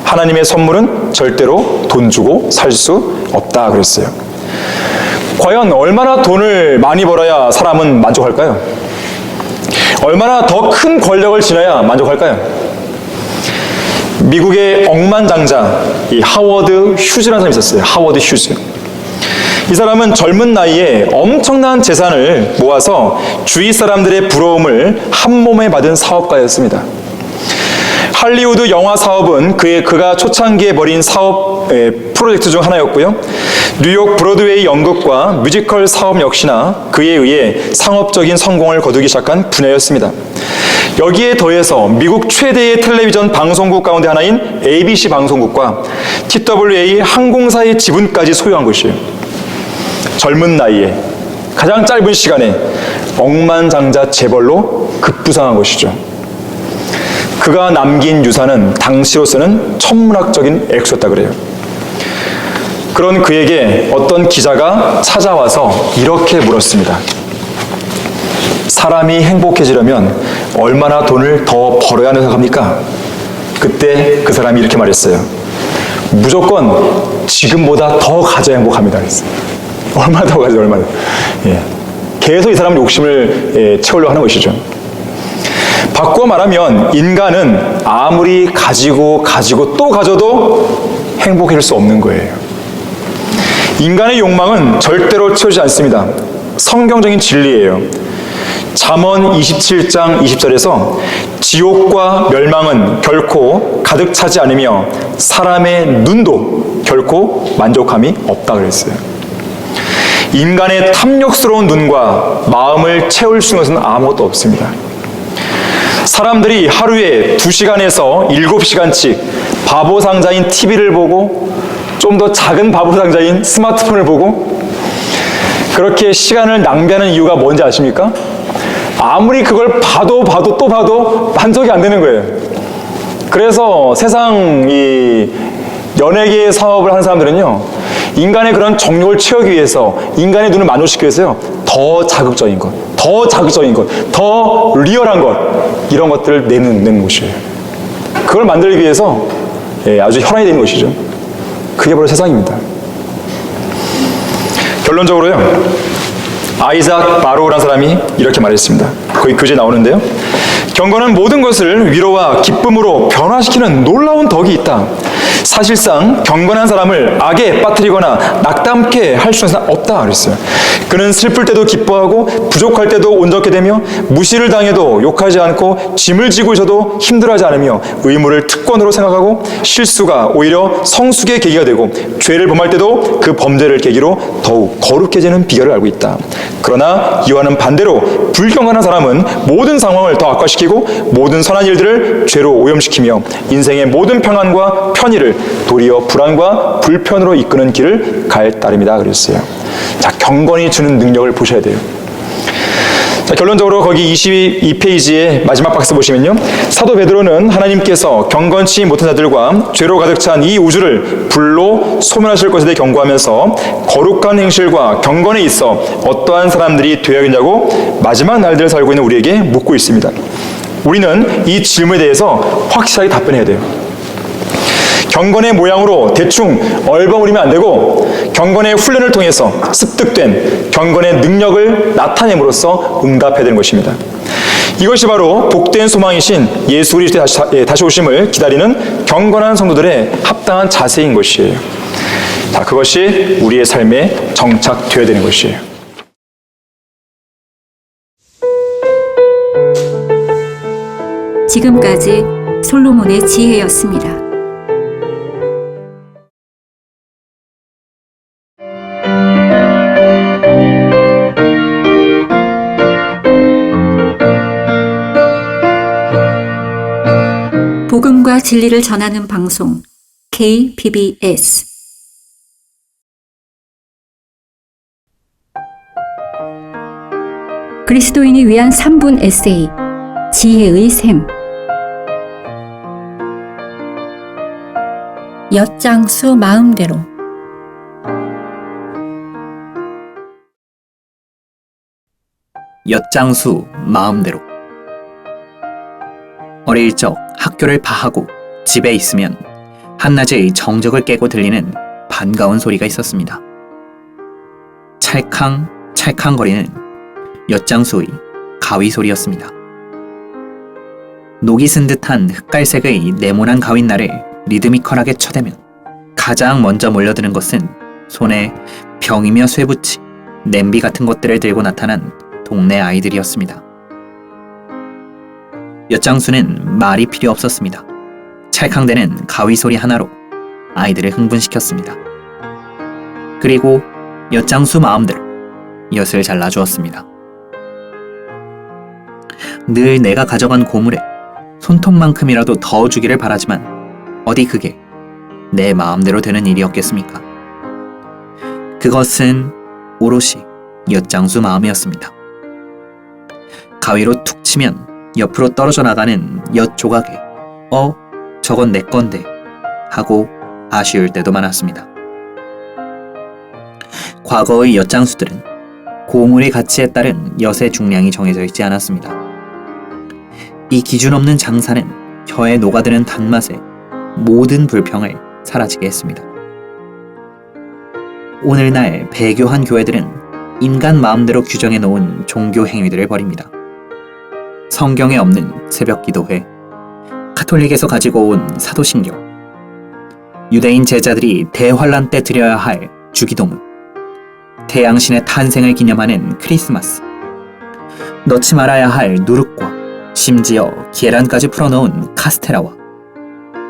하나님의 선물은 절대로 돈 주고 살 수 없다 그랬어요. 과연 얼마나 돈을 많이 벌어야 사람은 만족할까요? 얼마나 더 큰 권력을 지녀야 만족할까요? 미국의 억만장자 이 하워드 휴즈라는 사람이 있었어요. 하워드 휴즈. 이 사람은 젊은 나이에 엄청난 재산을 모아서 주위 사람들의 부러움을 한 몸에 받은 사업가였습니다. 할리우드 영화 사업은 그가 초창기에 벌인 사업 프로젝트 중 하나였고요. 뉴욕 브로드웨이 연극과 뮤지컬 사업 역시나 그에 의해 상업적인 성공을 거두기 시작한 분야였습니다. 여기에 더해서 미국 최대의 텔레비전 방송국 가운데 하나인 ABC 방송국과 TWA 항공사의 지분까지 소유한 것이에요. 젊은 나이에 가장 짧은 시간에 억만장자 재벌로 급부상한 것이죠. 그가 남긴 유산은 당시로서는 천문학적인 액수였다 그래요. 그런 그에게 어떤 기자가 찾아와서 이렇게 물었습니다. 사람이 행복해지려면 얼마나 돈을 더 벌어야 한다고 생각합니까? 그때 그 사람이 이렇게 말했어요. 무조건 지금보다 더 가져야 행복합니다. 그랬어요. 얼마나 더 가져야 얼마나. 예. 계속 이 사람 욕심을 채우려고 하는 것이죠. 바꾸어 말하면 인간은 아무리 가지고 또 가져도 행복해질 수 없는 거예요. 인간의 욕망은 절대로 채우지 않습니다. 성경적인 진리예요. 잠언 27장 20절에서 지옥과 멸망은 결코 가득 차지 않으며 사람의 눈도 결코 만족함이 없다 그랬어요. 인간의 탐욕스러운 눈과 마음을 채울 수 있는 것은 아무것도 없습니다. 사람들이 하루에 2시간에서 7시간씩 바보상자인 TV를 보고 좀 더 작은 바보상자인 스마트폰을 보고 그렇게 시간을 낭비하는 이유가 뭔지 아십니까? 아무리 그걸 봐도 또 봐도 만족이 안 되는 거예요. 그래서 세상 이 연예계 사업을 하는 사람들은요, 인간의 그런 정욕을 채우기 위해서, 인간의 눈을 만족시키기 위해서요, 더 자극적인 것, 더 리얼한 것, 이런 것들을 내는 것이에요. 그걸 만들기 위해서 아주 혈안이 되는 것이죠. 그게 바로 세상입니다. 결론적으로요, 아이작 바로우라는 사람이 이렇게 말했습니다. 거기 교재에 나오는데요. 경건은 모든 것을 위로와 기쁨으로 변화시키는 놀라운 덕이 있다. 사실상 경건한 사람을 악에 빠뜨리거나 낙담케 할 수는 없다 그랬어요. 그는 슬플 때도 기뻐하고 부족할 때도 온전케 되며 무시를 당해도 욕하지 않고 짐을 지고 있어도 힘들어하지 않으며 의무를 특권으로 생각하고 실수가 오히려 성숙의 계기가 되고 죄를 범할 때도 그 범죄를 계기로 더욱 거룩해지는 비결을 알고 있다. 그러나 이와는 반대로 불경건한 사람은 모든 상황을 더 악화시키고 모든 선한 일들을 죄로 오염시키며 인생의 모든 평안과 편의를 도리어 불안과 불편으로 이끄는 길을 갈 따름이다 그랬어요. 자, 경건이 주는 능력을 보셔야 돼요. 자, 결론적으로 거기 22페이지의 마지막 박스 보시면요, 사도 베드로는 하나님께서 경건치 못한 자들과 죄로 가득 찬 이 우주를 불로 소멸하실 것에 대해 경고하면서 거룩한 행실과 경건에 있어 어떠한 사람들이 되어야겠냐고 마지막 날들을 살고 있는 우리에게 묻고 있습니다. 우리는 이 질문에 대해서 확실하게 답변해야 돼요. 경건의 모양으로 대충 얼버무리면 안 되고 경건의 훈련을 통해서 습득된 경건의 능력을 나타냄으로써 응답해야 되는 것입니다. 이것이 바로 복된 소망이신 예수 그리스도의 다시 오심을 기다리는 경건한 성도들의 합당한 자세인 것이에요. 자, 그것이 우리의 삶에 정착되어야 되는 것이에요. 지금까지 솔로몬의 지혜였습니다. 복음과 진리를 전하는 방송 KBS 그리스도인이 위한 3분 에세이 지혜의 샘 엿장수 마음대로 엿장수 마음대로. 어릴 적 학교를 파하고 집에 있으면 한낮의 정적을 깨고 들리는 반가운 소리가 있었습니다. 찰캉찰캉거리는 엿장수의 가위 소리였습니다. 녹이 쓴 듯한 흑갈색의 네모난 가윗날을 리드미컬하게 쳐대면 가장 먼저 몰려드는 것은 손에 병이며 쇠붙이, 냄비 같은 것들을 들고 나타난 동네 아이들이었습니다. 엿장수는 말이 필요 없었습니다. 찰캉대는 가위 소리 하나로 아이들을 흥분시켰습니다. 그리고 엿장수 마음대로 엿을 잘라주었습니다. 늘 내가 가져간 고물에 손톱만큼이라도 더 주기를 바라지만 어디 그게 내 마음대로 되는 일이었겠습니까? 그것은 오롯이 엿장수 마음이었습니다. 가위로 툭 치면 옆으로 떨어져 나가는 엿 조각에 저건 내 건데 하고 아쉬울 때도 많았습니다. 과거의 엿장수들은 고물의 가치에 따른 엿의 중량이 정해져 있지 않았습니다. 이 기준 없는 장사는 혀에 녹아드는 단맛에 모든 불평을 사라지게 했습니다. 오늘날 배교한 교회들은 인간 마음대로 규정해 놓은 종교 행위들을 벌입니다. 성경에 없는 새벽 기도회, 가톨릭에서 가지고 온 사도신경, 유대인 제자들이 대환란 때 드려야 할 주기도문, 태양신의 탄생을 기념하는 크리스마스, 넣지 말아야 할 누룩과 심지어 계란까지 풀어넣은 카스테라와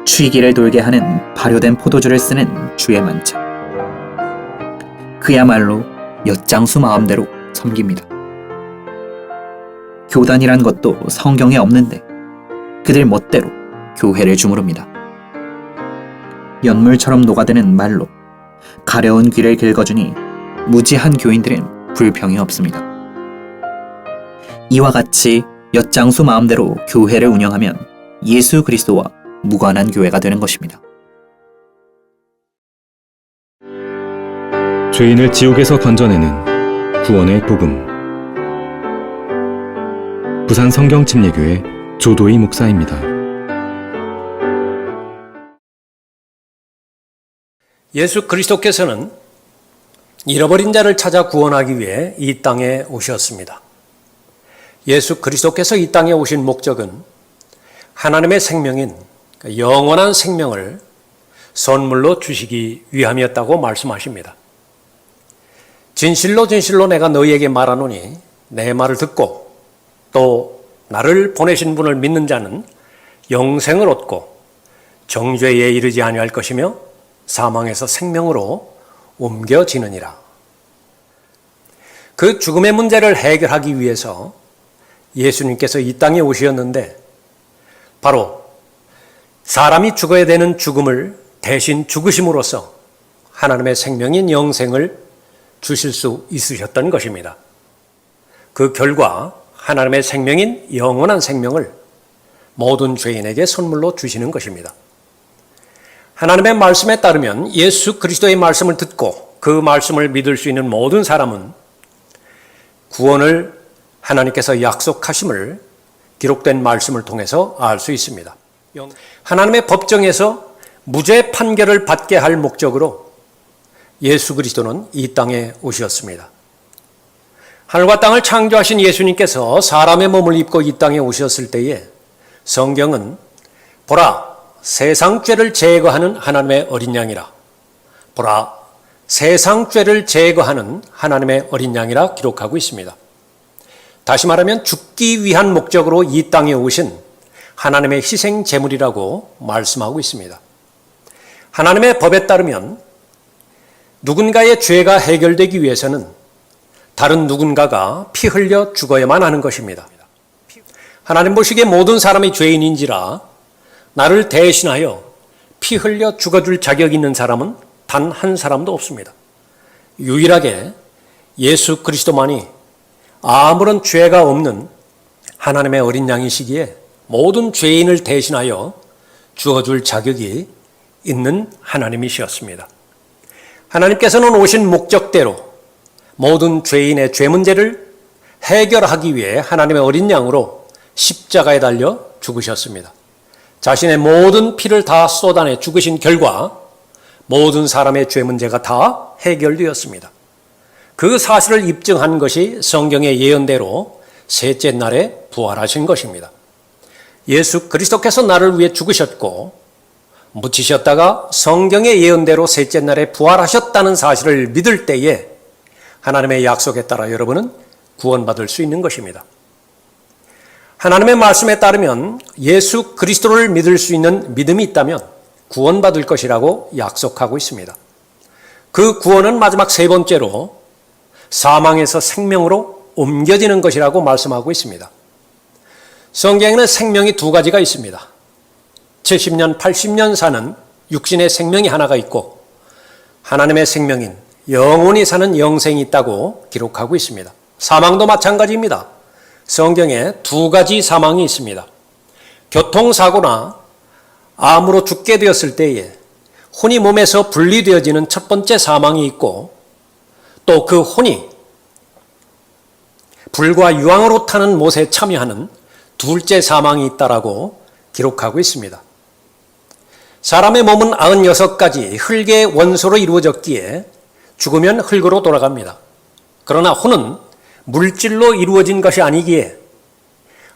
취기를 돌게 하는 발효된 포도주를 쓰는 주의 만찬. 그야말로 엿장수 마음대로 섬깁니다. 교단이란 것도 성경에 없는데 그들 멋대로 교회를 주무릅니다. 연물처럼 녹아드는 말로 가려운 귀를 긁어주니 무지한 교인들은 불평이 없습니다. 이와 같이 엿장수 마음대로 교회를 운영하면 예수 그리스도와 무관한 교회가 되는 것입니다. 죄인을 지옥에서 건져내는 구원의 복음. 부산 성경침례교회 조도희 목사입니다. 예수 그리스도께서는 잃어버린 자를 찾아 구원하기 위해 이 땅에 오셨습니다. 예수 그리스도께서 이 땅에 오신 목적은 하나님의 생명인 영원한 생명을 선물로 주시기 위함이었다고 말씀하십니다. 진실로 진실로 내가 너희에게 말하노니 내 말을 듣고 또 나를 보내신 분을 믿는 자는 영생을 얻고 정죄에 이르지 아니할 것이며 사망에서 생명으로 옮겨지느니라. 그 죽음의 문제를 해결하기 위해서 예수님께서 이 땅에 오셨는데 바로 사람이 죽어야 되는 죽음을 대신 죽으심으로써 하나님의 생명인 영생을 주실 수 있으셨던 것입니다. 그 결과 하나님의 생명인 영원한 생명을 모든 죄인에게 선물로 주시는 것입니다. 하나님의 말씀에 따르면 예수 그리스도의 말씀을 듣고 그 말씀을 믿을 수 있는 모든 사람은 구원을 하나님께서 약속하심을 기록된 말씀을 통해서 알 수 있습니다. 하나님의 법정에서 무죄 판결을 받게 할 목적으로 예수 그리스도는 이 땅에 오셨습니다. 하늘과 땅을 창조하신 예수님께서 사람의 몸을 입고 이 땅에 오셨을 때에 성경은 보라 세상 죄를 제거하는 하나님의 어린 양이라 보라 세상 죄를 제거하는 하나님의 어린 양이라 기록하고 있습니다. 다시 말하면 죽기 위한 목적으로 이 땅에 오신 하나님의 희생 제물이라고 말씀하고 있습니다. 하나님의 법에 따르면 누군가의 죄가 해결되기 위해서는 다른 누군가가 피 흘려 죽어야만 하는 것입니다. 하나님 보시기에 모든 사람이 죄인인지라 나를 대신하여 피 흘려 죽어줄 자격 있는 사람은 단 한 사람도 없습니다. 유일하게 예수 그리스도만이 아무런 죄가 없는 하나님의 어린 양이시기에 모든 죄인을 대신하여 죽어줄 자격이 있는 하나님이시었습니다. 하나님께서는 오신 목적대로 모든 죄인의 죄 문제를 해결하기 위해 하나님의 어린 양으로 십자가에 달려 죽으셨습니다. 자신의 모든 피를 다 쏟아내 죽으신 결과 모든 사람의 죄 문제가 다 해결되었습니다. 그 사실을 입증한 것이 성경의 예언대로 셋째 날에 부활하신 것입니다. 예수 그리스도께서 나를 위해 죽으셨고 묻히셨다가 성경의 예언대로 셋째 날에 부활하셨다는 사실을 믿을 때에 하나님의 약속에 따라 여러분은 구원받을 수 있는 것입니다. 하나님의 말씀에 따르면 예수 그리스도를 믿을 수 있는 믿음이 있다면 구원받을 것이라고 약속하고 있습니다. 그 구원은 마지막 세 번째로 사망에서 생명으로 옮겨지는 것이라고 말씀하고 있습니다. 성경에는 생명이 두 가지가 있습니다. 70년, 80년 사는 육신의 생명이 하나가 있고 하나님의 생명인 영원히 사는 영생이 있다고 기록하고 있습니다. 사망도 마찬가지입니다. 성경에 두 가지 사망이 있습니다. 교통사고나 암으로 죽게 되었을 때에 혼이 몸에서 분리되어지는 첫 번째 사망이 있고 또 그 혼이 불과 유황으로 타는 못에 참여하는 둘째 사망이 있다라고 기록하고 있습니다. 사람의 몸은 96가지 흙의 원소로 이루어졌기에 죽으면 흙으로 돌아갑니다. 그러나 혼은 물질로 이루어진 것이 아니기에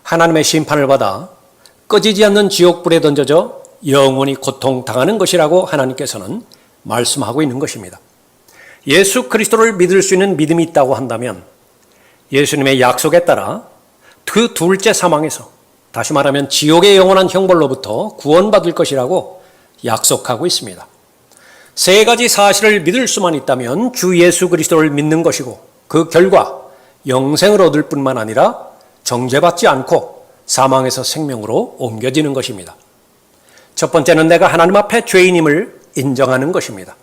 하나님의 심판을 받아 꺼지지 않는 지옥불에 던져져 영원히 고통당하는 것이라고 하나님께서는 말씀하고 있는 것입니다. 예수 그리스도를 믿을 수 있는 믿음이 있다고 한다면 예수님의 약속에 따라 그 둘째 사망에서 다시 말하면 지옥의 영원한 형벌로부터 구원받을 것이라고 약속하고 있습니다. 세 가지 사실을 믿을 수만 있다면 주 예수 그리스도를 믿는 것이고 그 결과 영생을 얻을 뿐만 아니라 정죄받지 않고 사망에서 생명으로 옮겨지는 것입니다. 첫 번째는 내가 하나님 앞에 죄인임을 인정하는 것입니다.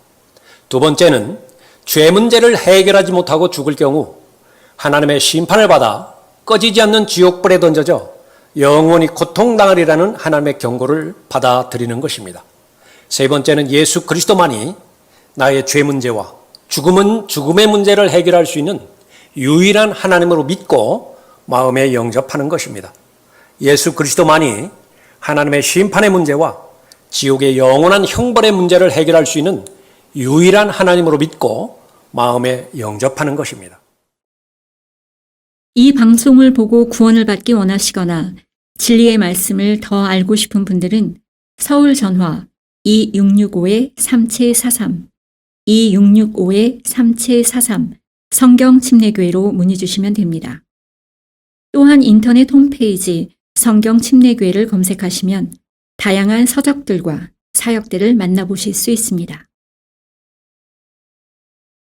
두 번째는 죄 문제를 해결하지 못하고 죽을 경우 하나님의 심판을 받아 꺼지지 않는 지옥불에 던져져 영원히 고통당하리라는 하나님의 경고를 받아들이는 것입니다. 세 번째는 예수 그리스도만이 나의 죄 문제와 죽음의 문제를 해결할 수 있는 유일한 하나님으로 믿고 마음에 영접하는 것입니다. 예수 그리스도만이 하나님의 심판의 문제와 지옥의 영원한 형벌의 문제를 해결할 수 있는 유일한 하나님으로 믿고 마음에 영접하는 것입니다. 이 방송을 보고 구원을 받기 원하시거나 진리의 말씀을 더 알고 싶은 분들은 서울 전화 2665-3743, 2665-3743 성경침례교회로 문의 주시면 됩니다. 또한 인터넷 홈페이지 성경침례교회를 검색하시면 다양한 서적들과 사역들을 만나보실 수 있습니다.